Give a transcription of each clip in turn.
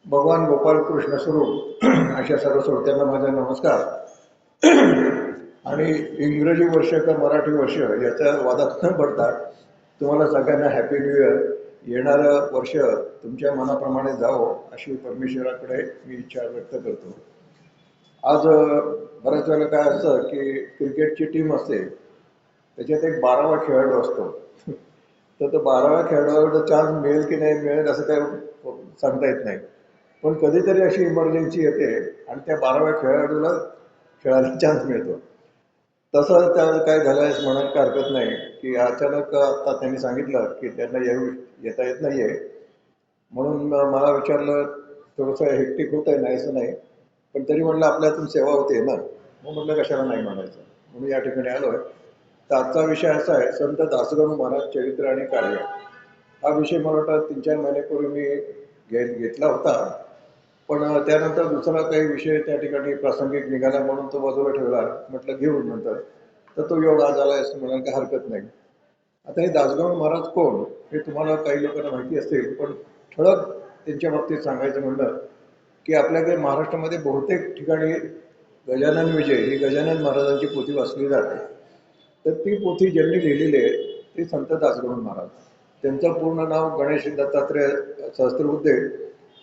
भगवान गोपाल कृष्ण स्वरूप अशा सर्व श्रोत्यांना माझा नमस्कार. आणि इंग्रजी वर्ष का मराठी वर्ष याच्या वादात न पडता तुम्हाला सगळ्यांना हॅपी न्यू इयर. येणारं वर्ष तुमच्या मनाप्रमाणे जावं अशी परमेश्वराकडे मी इच्छा व्यक्त करतो. आज बऱ्याच वेळेला काय असतं की क्रिकेटची टीम असते, त्याच्यात एक 12वा खेळाडू असतो. तर तो 12व्या खेळाडूला चान्स मिळेल की नाही मिळेल असं काही सांगता येत नाही. पण कधीतरी अशी इमर्जन्सी येते आणि त्या 12व्या खेळाडूला खेळायला चान्स मिळतो. तसं त्या काय झालं आहे म्हणायला काही हरकत नाही की अचानक आता त्यांनी सांगितलं की त्यांना येता येत नाही आहे. म्हणून मला विचारलं, थोडंसं हेक्टिक होत आहे, नाही असं नाही, पण तरी म्हटलं आपल्यातून सेवा होते ना, मग म्हटलं कशाला नाही म्हणायचं, म्हणून या ठिकाणी आलो आहे. तर आजचा विषय असा आहे, संत दासगणू महाराज चरित्र आणि कार्य. हा विषय मला वाटतं 3-4 महिन्यापूर्वी मी घेतला होता, पण त्यानंतर दुसरा काही विषय त्या ठिकाणी प्रासंगिक निघाला म्हणून तो बाजूला ठेवला. म्हटलं घेऊ नंतर. तर तो योग आज आला असं म्हणायला काही हरकत नाही. आता हे दासगणू महाराज कोण हे तुम्हाला काही लोकांना माहिती असेल, पण ठळक त्यांच्या बाबतीत सांगायचं म्हणलं की आपल्याकडे महाराष्ट्रामध्ये बहुतेक ठिकाणी गजानन विजय ही गजानन महाराजांची पोथी वाचली जाते. तर ती पोथी ज्यांनी लिहिलेली आहे ते संत दासगणू महाराज. त्यांचं पूर्ण नाव गणेश दत्तात्रय सहस्त्रबुद्धे.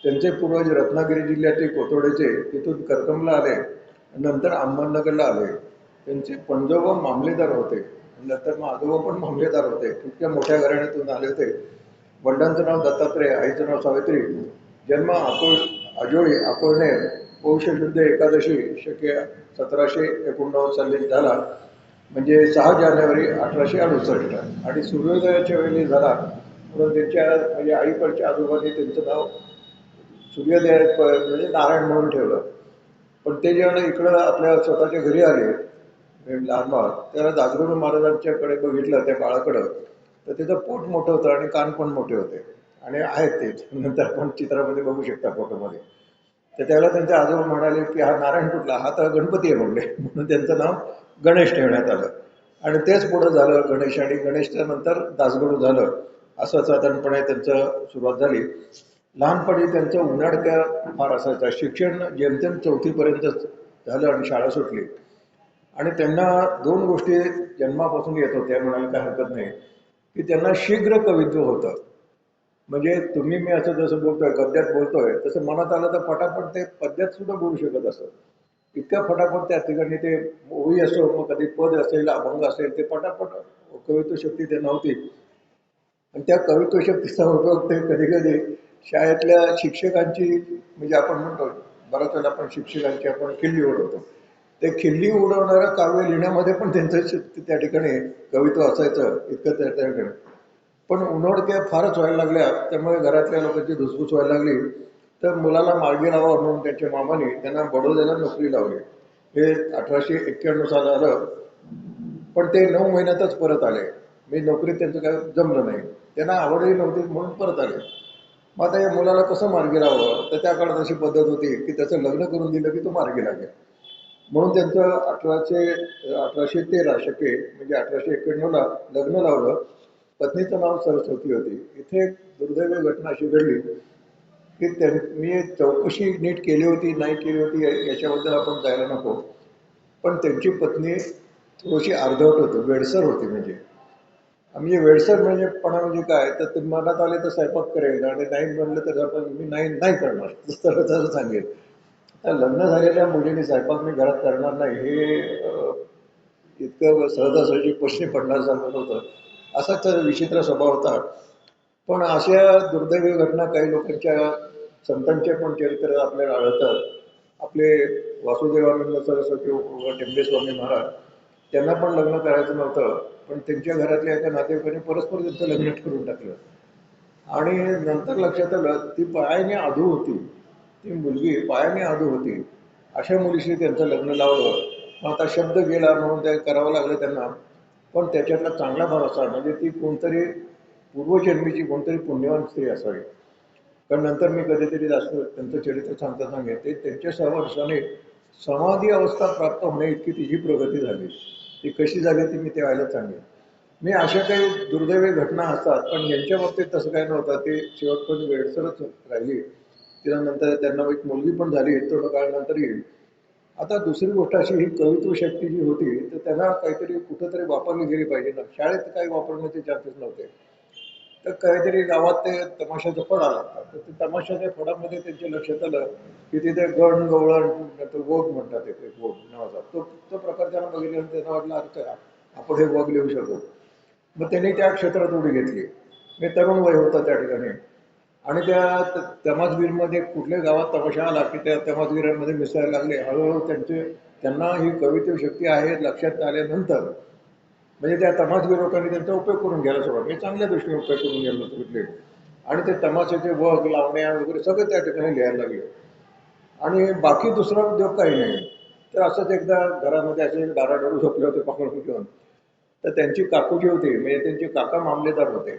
त्यांचे पूर्वज रत्नागिरी जिल्ह्यातील कोथोडेचे, तिथून करकमला आले, नंतर अहमदनगरला आले. त्यांचे पणजोबा मामलेदार होते, नंतर मग आजोबा पण मामलेदार होते. इतक्या मोठ्या घराण्यातून आले होते. वडिलांचं नाव दत्तात्रय, आईचं नाव सावित्री. जन्म आजोळी अकोळनेर, पौष शुद्ध एकादशी शके 1789 साली झाला, म्हणजे 6 जानेवारी 1868. आणि सूर्योदयाच्या वेळी झाला म्हणून त्यांच्या म्हणजे आईकडच्या आजोबांनी त्यांचं नाव सूर्योदय म्हणजे नारायण म्हणून ठेवलं. पण ते जेव्हा इकडं आपल्या स्वतःच्या घरी आले लहान बाळ, त्याला दासगणू महाराजांच्याकडे बघितलं त्या बाळाकडं, तर त्याचं पोट मोठं होतं आणि कान पण मोठे होते. आणि आहेत ते नंतर आपण चित्रामध्ये बघू शकता फोटोमध्ये. तर त्यावेळेला त्यांचे आजोबा म्हणाले की हा नारायण कुठला, हा तर गणपती आहे म्हणले. म्हणून त्यांचं नाव गणेश ठेवण्यात आलं. आणि तेच पुढं झालं गणेश, आणि गणेशच्या नंतर दासगणू झालं. असं साधारणपणे त्यांचं सुरुवात झाली. लहानपणी त्यांचं उन्हाळत्या फार असायचा. शिक्षण जेमतेम 4थीपर्यंत झालं आणि शाळा सुटली. आणि त्यांना 2 गोष्टी जन्मापासून येत होत्या म्हणायला काही हरकत नाही, की त्यांना शीघ्र कवित्व होतं. म्हणजे तुम्ही मी असं जसं बोलतोय गद्यात बोलतोय तसं मनात आलं तर फटाफट ते पद्यात सुद्धा बोलू शकत असं. इतक्या फटाफट त्या ठिकाणी ते ओवी असो, मग कधी पद असेल, अभंग असेल, ते फटाफट कवित्व शक्ती त्यांना होती. आणि त्या कवित्व शक्तीचा उपयोग ते कधी कधी शाळेतल्या शिक्षकांची, म्हणजे आपण म्हणतो बऱ्याच वेळेला आपण शिक्षकांची आपण खिल्ली उडवतो, ते खिल्ली उडवणारं काव्य लिहिण्यामध्ये पण त्यांचं त्या ठिकाणी कवित्व असायचं इतकं त्या ठिकाणी. पण उन्हाळ्या फारच व्हायला लागल्या, त्यामुळे घरातल्या लोकांची धुसफूस व्हायला लागली. तर मुलाला मार्गी लावा म्हणून त्यांच्या मामाने त्यांना बडोद्याला नोकरी लावली. हे 1891 साल आलं. पण ते 9 महिन्यातच परत आले. मी नोकरीत त्यांचं काय जमलं नाही, त्यांना आवडही नव्हती म्हणून परत आले. मग आता या मुलाला कसं मार्गी लावावं, तर त्या काळात अशी पद्धत होती की त्याचं लग्न करून दिलं की तो मार्गी लागेल. म्हणून त्यांचं 1813 शके म्हणजे 1891ला लग्न लावलं. पत्नीचं नाव सरस्वती होती. इथे एक दुर्दैवी घटना अशी घडली की मी चौकशी नीट केली होती नाही केली होती याच्याबद्दल आपण जायला नको, पण त्यांची पत्नी थोडीशी अर्धवट होती, वेडसर होती. म्हणजे वेडसर म्हणजे पणा म्हणजे काय, तर ते मनात आले तर स्वयंपाक करेल आणि नाही म्हणलं तर आपण मी नाही नाही करणार, तसं सांगेल. तर लग्न झालेल्या मुलीने स्वयंपाक मी घरात करणार नाही हे इतकं सहजासहजी प्रश्न पडण्यासारखं होतं. असाच विचित्र स्वभाव होता. पण अशा दुर्दैवी घटना काही लोकांच्या संतांचे पण चरित्र आपल्याला आढळतात. आपले वासुदेवानंद सरस्वती व टेंबेस्वामी महाराज, त्यांना पण लग्न करायचं नव्हतं, पण त्यांच्या घरातल्या एका नातेवाईकाने परस्पर त्यांचं लग्न ठरवून टाकलं. आणि नंतर लक्षात आलं ती पायाने आधू होती, ती मुलगी पायाने आधू होती. अशा मुलीशी त्यांचं लग्न लावलं. मग आता शब्द गेला म्हणून ते करावं लागलं त्यांना. पण त्याच्यातला चांगला भाग असा, म्हणजे ती कोणतरी पूर्वजन्मीची कोणतरी पुण्यवान स्त्री असावी. कारण नंतर मी कधीतरी जास्त त्यांचं चरित्र सांगेन, ते त्यांच्या सहवासाने समाधी अवस्था प्राप्त होणे इतकी तिची प्रगती झाली. ती कशी झाली ती मी ते व्हायला सांगेन. मी अशा काही दुर्दैवी घटना असतात, पण यांच्या बाबतीत तसं काही नव्हतं. ते शेवटपर्यंत वेडसरच राहिली. तिला नंतर त्यांना एक मुलगी पण झाली, थोडं काळानंतर येईल. आता दुसरी गोष्ट अशी, ही कवित्व शक्ती जी होती तर त्यांना काहीतरी कुठंतरी वापरली गेली पाहिजे ना. शाळेत काही वापरण्याचे चान्सेस नव्हते. तर काहीतरी गावात ते तमाशाचं फड आला होता. तर ते तमाशाच्या फडामध्ये त्यांच्या लक्षात आलं की तिथे गण गवळण, नंतर वग म्हणतात, एक एक वग नावाचा तो प्रकार त्यांना बघितल्यानंतर त्यांना वाटलं अरे आपण हे वग लिहू शकतो. मग त्यांनी त्या क्षेत्रात उडी घेतली. मी तरुण वय होतं त्या ठिकाणी, आणि त्या तमासगीरमध्ये कुठल्या गावात तमाशा आला की त्या तमासगीरांमध्ये मिसळायला लागले. हळूहळू त्यांना ही कवितेव शक्ती आहे लक्षात आल्यानंतर, म्हणजे त्या तमासगीर लोकांनी त्यांचा उपयोग करून घ्यायला सुरुवात, म्हणजे चांगल्या दृष्टीने उपयोग करून घ्यायला सुटले. आणि ते तमाशाचे वग लावण्या वगैरे सगळे त्या ठिकाणी लिहायला लागले. आणि बाकी दुसरा उद्योग काही नाही. तर असंच एकदा घरामध्ये असे डाराडोर झोपले होते पाकडून घेऊन. तर त्यांची काकू जी होती, म्हणजे त्यांचे काका मामलेदार होते.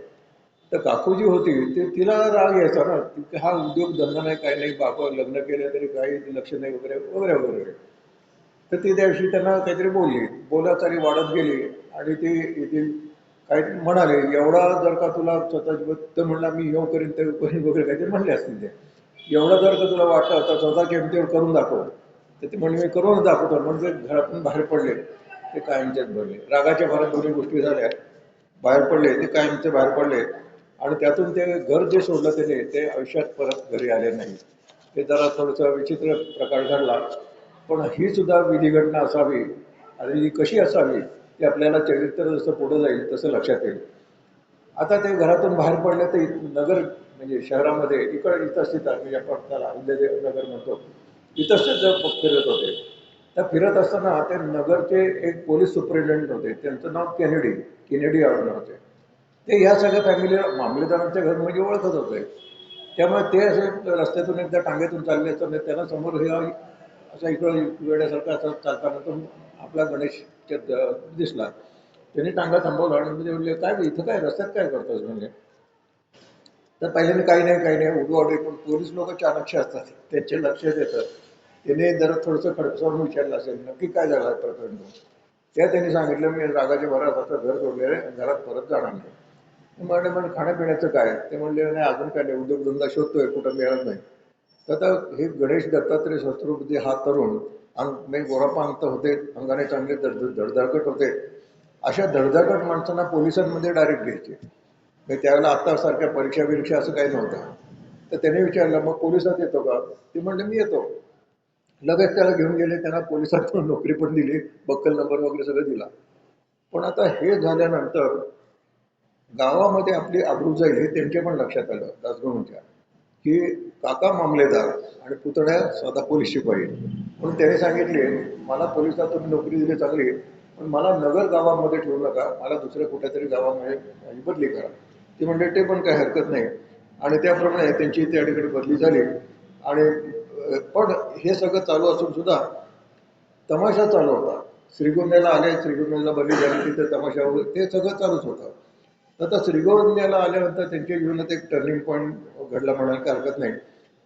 तर काकू जी होती तिला राग यायचा ना, की हा उद्योग धंदा नाही, काही नाही, बाबा लग्न केलं तरी काही लक्ष नाही वगैरे वगैरे वगैरे. तर ती त्या दिवशी त्यांना काहीतरी बोलली, बोलाचाली वाढत गेली. आणि ती येथील काहीतरी म्हणाले, एवढा जर का तुला स्वतःची, तर म्हणला मी हे करीन ते करीन वगैरे काहीतरी म्हणले असतील ते. एवढं जर का तुला वाटतं तर स्वतः किमतीवर करून दाखव. तर ते म्हणजे मी करून दाखवतो म्हणजे घरातून बाहेर पडले. ते कायमच्याच भरले, रागाच्या भरात दोन्ही गोष्टी झाल्या. बाहेर पडले ते कायमचे बाहेर पडले. आणि त्यातून ते घर जे सोडलं त्याने, ते आयुष्यात परत घरी आले नाही. ते जरा थोडंसं विचित्र प्रकार घडला. पण ही सुद्धा विधी घटना असावी, आणि ही कशी असावी ते आपल्याला चरित्र जसं पुढे जाईल तसं लक्षात येईल. आता ते घरातून बाहेर पडले तर नगर, म्हणजे शहरामध्ये इथंच तिथं, म्हणजे आपण त्याला अहिल्यादेवी नगर म्हणतो, इथंच ते फिरत होते. त्या फिरत असताना ते नगरचे एक पोलीस सुपरिटेंडंट होते, त्यांचं नाव केनेडी आडनाव होते. ते ह्या सगळ्या फॅमिली मामलेदारांच्या घर म्हणजे ओळखत होते. त्यामुळे ते असे रस्त्यातून एकदा टांगेतून चालले तर त्यांना समोर हे असा इकडं वेड्यासारखा असं चालताना तो आपला गणेश दिसला. त्यांनी टांगा थांबवला आणि म्हणजे म्हणले, काय इथं काय रस्त्यात काय करतोस म्हणजे. तर पहिल्यांदा काही नाही उडवाडे, पण पोलीस लोक चाणक्य असतात, त्यांचे लक्ष देतं. त्याने जरा थोडंसं खडकसावून विचारलं असेल नक्की काय झालं आहे प्रकरण. त्या त्यांनी सांगितलं मी रागाच्या भरात आता घर सोडलेलं आहे, घरात परत जाणार नाही. म्हणलं खाण्यापिण्याचं काय. ते म्हणले नाही अजून काय नाही, उद्योगधंदा शोधतोय, कुठं मिळत नाही. तर आता हे गणेश दत्तात्रय शस्त्रबुद्धी हा तरुण म्हणजे गोरापांत होते, अंगाने चांगले धडधाकट होते. अशा धडधाकट माणसांना पोलिसांमध्ये डायरेक्ट घ्यायचे. म्हणजे त्यावेळेला आत्तासारख्या परीक्षा असं काही नव्हतं. तर त्याने विचारलं मग पोलिसात येतो का. ते म्हणले मी येतो. लगेच त्याला घेऊन गेले, त्यांना पोलिसात नोकरी पण दिली, बक्कल नंबर वगैरे सगळं दिला. पण आता हे झाल्यानंतर गावामध्ये आपली अब्रू जाईल हे त्यांच्या पण लक्षात आलं दासगणूच्या, की काका मामलेदार आणि पुतण्या स्वतः पोलीस शिपाई. म्हणून त्याने सांगितले मला पोलिसात तुम्ही नोकरी दिली चांगली, पण मला नगर गावामध्ये ठेवू नका, मला दुसऱ्या कुठल्यातरी गावामध्ये माझी बदली करा. ते म्हणजे ते पण काही हरकत नाही. आणि त्याप्रमाणे त्यांची त्या ठिकाणी बदली झाली. आणि पण हे सगळं चालू असून सुद्धा तमाशा चालू होता. श्रीगोंद्याला आले, श्रीगोंद्याला बदली झाली, तिथे तमाशा वगैरे ते सगळं चालूच होतं. तर श्रीगोंद्याला आल्यानंतर त्यांच्या जीवनात एक टर्निंग पॉईंट घडला म्हणायला काही हरकत नाही.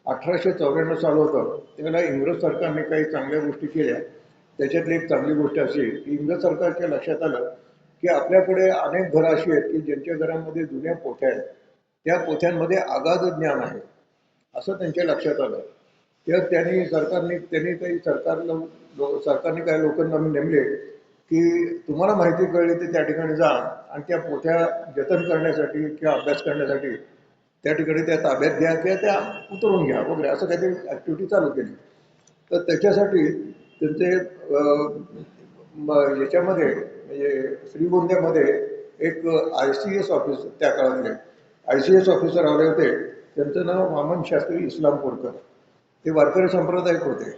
1894 साल होतं. त्यावेळेला इंग्रज सरकारने काही चांगल्या गोष्टी केल्या. त्याच्यातली एक चांगली गोष्ट अशी की इंग्रज सरकारच्या लक्षात आलं की आपल्याकडे अनेक घरं अशी आहेत की ज्यांच्या घरामध्ये जुन्या पोथ्या आहेत, त्या पोथ्यांमध्ये अगाध ज्ञान आहे, असं त्यांच्या लक्षात आलं. तर त्यांनी काही सरकारने काही लोकांना नेमले की तुम्हाला माहिती कळली तर त्या ठिकाणी जा आणि त्या पोथ्या जतन करण्यासाठी किंवा अभ्यास करण्यासाठी त्या ठिकाणी त्या ताब्यात घ्या किंवा त्या उतरवून घ्या वगैरे असं काहीतरी ॲक्टिव्हिटी चालू केली. तर त्याच्यासाठी त्यांचे याच्यामध्ये म्हणजे श्रीगोंद्यामध्ये एक ICS ऑफिसर, त्या काळातले ICS ऑफिसर आले होते. त्यांचं नाव वामन शास्त्री इस्लामपूरकर. ते वारकरी संप्रदायिक होते.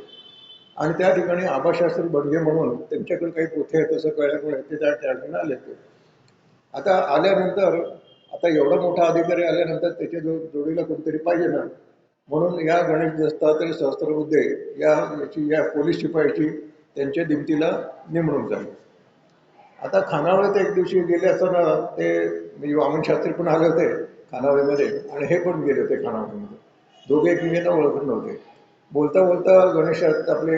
आणि त्या ठिकाणी आबाशास्त्री बडगे म्हणून त्यांच्याकडे काही पोथे आहेत असं कळल्यामुळे ते त्या ठिकाणी आले होते. आता आल्यानंतर, आता एवढा मोठा अधिकारी आल्यानंतर त्याच्या जोडीला कोणतरी पाहिजे ना, म्हणून या गणेश दत्तात्रय सहस्त्रबुद्धे या पोलीस शिपायाची त्यांच्या दिमतीला नेमणूक झाली. आता खानावळीत एक दिवशी गेले असताना ते म्हणजे वामन शास्त्री पण आले होते खानावळीमध्ये, आणि हे पण गेले होते खानावळीमध्ये. दोघे एकमेकांना ओळखत नव्हते. बोलता बोलता गणेश आपले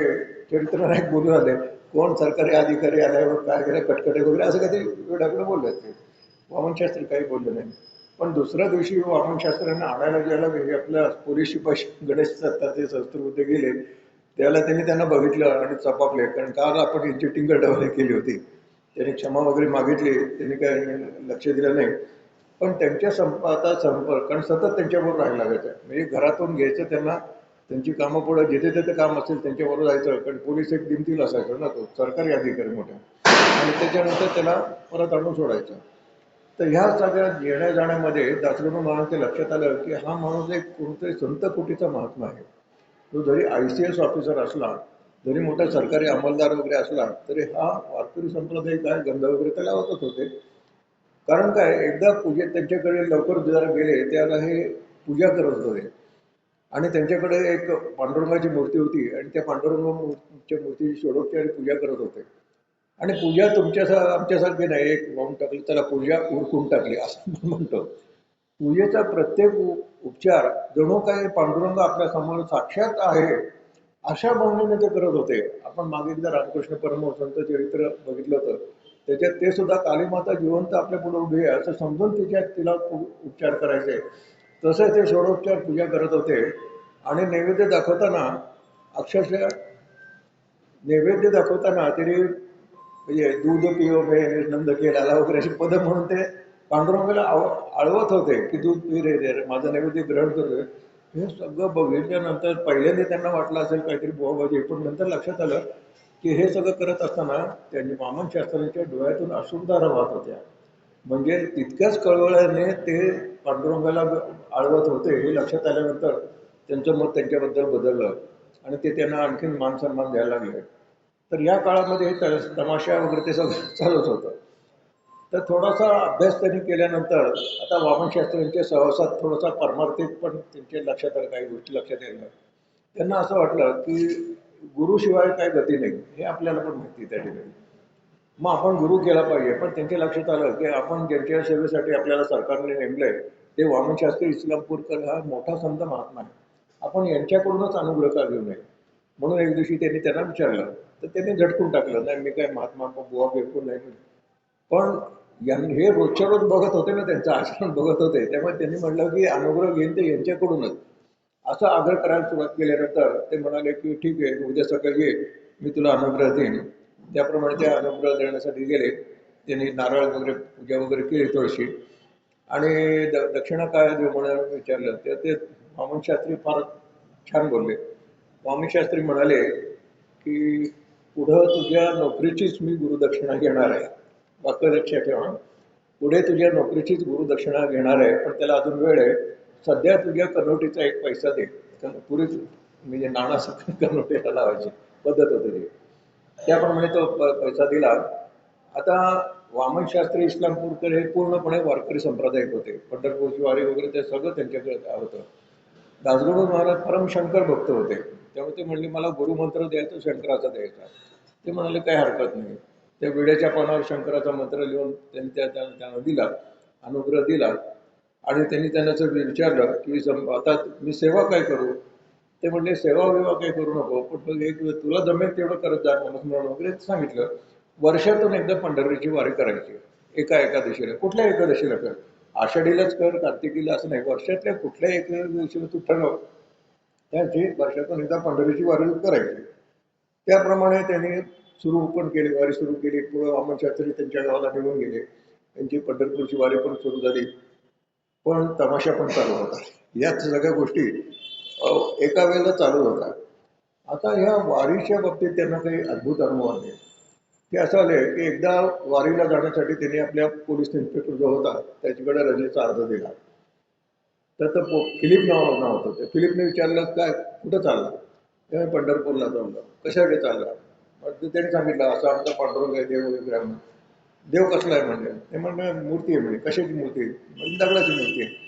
चरित्रनायक बोलून आले, कोण सरकारी अधिकारी आल्यावर काय केलं कटकटे वगैरे असं काहीतरी वेळाकडे बोलले असते. वामन शास्त्री काही बोलले नाही. पण दुसऱ्या दिवशी वामन शास्त्र्यांना आणायला गेला की आपल्या पोलीस शिपाई गणेश दत्ताचे शस्त्रबुद्धे गेले, त्याला त्यांना बघितलं आणि चपापले, कारण काल आपण यांची टिंगलटवाणी केली होती. त्यांनी क्षमा वगैरे मागितली, त्यांनी काय लक्ष दिलं नाही. पण त्यांच्या आता संपर्क, कारण सतत त्यांच्याबरोबर राहायला लागायचं, म्हणजे घरातून घ्यायचं त्यांना, त्यांची कामं पुढे जिथे तिथे काम असेल त्यांच्याबरोबर जायचं, कारण पोलीस एक दिमतील असायचं ना, तो सरकारी अधिकारी मोठा, आणि त्याच्यानंतर त्याला परत आणून सोडायचं. तर ह्या सगळ्या येण्या जाण्यामध्ये दासगणू महाराजांच्या लक्षात आलं की हा माणूस एक कोणतरी संत कोटीचा महात्मा आहे. तो जरी ICS ऑफिसर असला, जरी मोठा सरकारी अंमलदार वगैरे असला, तरी हा वारकरी संप्रदाय काय गंध वगैरे त्याला लावतच होते. कारण काय, एकदा पूजेत त्यांच्याकडे लवकर जरा गेले, त्याला हे पूजा करत होते, आणि त्यांच्याकडे एक पांडुरंगाची मूर्ती होती, आणि त्या पांडुरंगाच्या मूर्तीची षोडोपचारी पूजा करत होते. आणि पूजा आमच्यासारखी नाही, एक वाहून टाकली त्याला पूजा उरकून टाकली असं आपण म्हणतो. पूजेचा प्रत्येक उपचार जणू काही पांडुरंग आपल्या समोर साक्षात आहे अशा भावनेने ते करत होते. आपण मागे एकदा रामकृष्ण परमहंसांचं चरित्र बघितलं होतं, त्याच्यात ते सुद्धा कालीमाता जिवंत आपल्या पुढे उभी आहे असं समजून तिला उपचार करायचे. तसं ते षोडोपचार पूजा करत होते. आणि नैवेद्य दाखवताना, अक्षरशः नैवेद्य दाखवताना तरी म्हणजे दूध पिओ मे नंद केला वगैरे अशी पदं म्हणून ते पांडुरंगाला आळवत होते की दूध पी रे, माझं नैवेद्य ग्रहण करतोय. हे सगळं बघितल्यानंतर पहिल्यांदा त्यांना वाटलं असेल काहीतरी बोबाबाजी, पण नंतर लक्षात आलं की हे सगळं करत असताना त्यांनी वामन शास्त्रींच्या डोळ्यातून अश्रुधारा वाहत होत्या. म्हणजे तितक्याच कळवळ्याने ते पांडुरंगाला आळवत होते हे लक्षात आल्यानंतर त्यांचं मत त्यांच्याबद्दल बदललं, आणि ते त्यांना आणखीन मान सन्मान द्यायला लागले. तर या काळामध्ये हे तमाशा वगैरे ते सगळं चालूच होतं. तर थोडासा अभ्यास त्यांनी केल्यानंतर आता वामन शास्त्रींच्या सहवासात थोडासा परमार्थिक पण त्यांच्या लक्षात आलं, काही गोष्टी लक्षात यायला. त्यांना असं वाटलं की गुरुशिवाय काय गती नाही, हे आपल्याला पण माहिती त्या ठिकाणी. मग आपण गुरु केला पाहिजे. पण त्यांच्या लक्षात आलं की आपण ज्यांच्या सेवेसाठी आपल्याला सरकारने नेमलंय ते वामन शास्त्री इस्लामपूरकर हा मोठा संत महात्मा आहे, आपण यांच्याकडूनच अनुग्रह का घेऊ नये. म्हणून एक दिवशी त्यांना विचारलं, तर त्यांनी झटकून टाकलं, नाही मी काय महात्मा बुवा बिलकुल नाही. पण हे रोजच्या रोज बघत होते ना, त्यांचं आचरण बघत होते, त्यामुळे त्यांनी म्हटलं की अनुग्रह घेईन ते यांच्याकडूनच. असं आग्रह करायला सुरुवात केल्यानंतर ते म्हणाले की ठीक आहे, उद्या सकाळी ये, मी तुला अनुग्रह देईन. त्याप्रमाणे ते अनुग्रह देण्यासाठी गेले. त्यांनी नारळ वगैरे पूजा वगैरे केली थोडीशी, आणि दक्षिणा काय देऊ म्हणून विचारलं. ते वामन शास्त्री फार छान बोलले. वामन शास्त्री म्हणाले की पुढं तुझ्या नोकरीचीच मी गुरुदक्षिणा घेणार आहे. वाक्य लक्षात ठेवा, पुढे तुझ्या नोकरीचीच गुरुदक्षिणा घेणार आहे, पण त्याला अजून वेळ आहे. सध्या तुझ्या कनोटीचा एक पैसा दे. पुरीच म्हणजे नाणासकट कनोटीला लावायची पद्धत होती ती. त्याप्रमाणे तो पैसा दिला. आता वामन शास्त्री इस्लामपूरकर हे पूर्णपणे वारकरी संप्रदायिक होते. पंढरपूरची वारी वगैरे ते सगळं त्यांच्याकडे होतं. दासगणू महाराज परमशंकर भक्त होते, त्यामुळे ते म्हणले मला गुरुमंत्र द्यायचा शंकराचा द्यायचा. ते म्हणाले काही हरकत नाही. त्या विड्याच्या पानावर शंकराचा मंत्र लिहून त्यांनी त्यांना दिला, अनुग्रह दिला. आणि त्यांनी त्यांना विचारलं की आता मी सेवा काय करू. ते म्हणले सेवा विवा काही करू नको, पण एक तुला जमेल तेवढं करत जा नामस्मरण वगैरे सांगितलं. वर्षातून एकदा पंढरीची वारी करायची, एका एकादशीला. कुठल्या एकादशीला कर, आषाढीलाच कर, कार्तिकीला असं नाही, वर्षातल्या कुठल्याही एकादशीला तू ठरव, त्याची वर्षातून एकदा पंढरीची वारी करायची. त्याप्रमाणे त्यांनी सुरू पण केली, वारी सुरू केली. पुढं वामन शास्त्री त्यांच्या गावाला निघून गेले, त्यांची पंढरपूरची वारी पण सुरू झाली. पण तमाशा पण चालू होता. याच सगळ्या गोष्टी एका वेळेला चालू होतात. आता ह्या वारीच्या बाबतीत त्यांना काही अद्भुत अनुभव आले. ते असं आले की एकदा वारीला जाण्यासाठी त्यांनी आपल्या पोलीस इन्स्पेक्टर जो होता त्याच्याकडे रजेचा अर्ज दिला. तर फिलिप नाव होतं. ते फिलिपने विचारलं काय कुठं चालला. ते पंढरपूरला चाललं. कशासाठी चालला. मग त्यांनी सांगितलं असं आमचा पांडुरंग आहे, देव वगैरे आहे. देव कसला आहे म्हणजे. ते म्हणणे मूर्ती आहे म्हणे. कशाची मूर्ती. म्हणजे दगडाची मूर्ती आहे.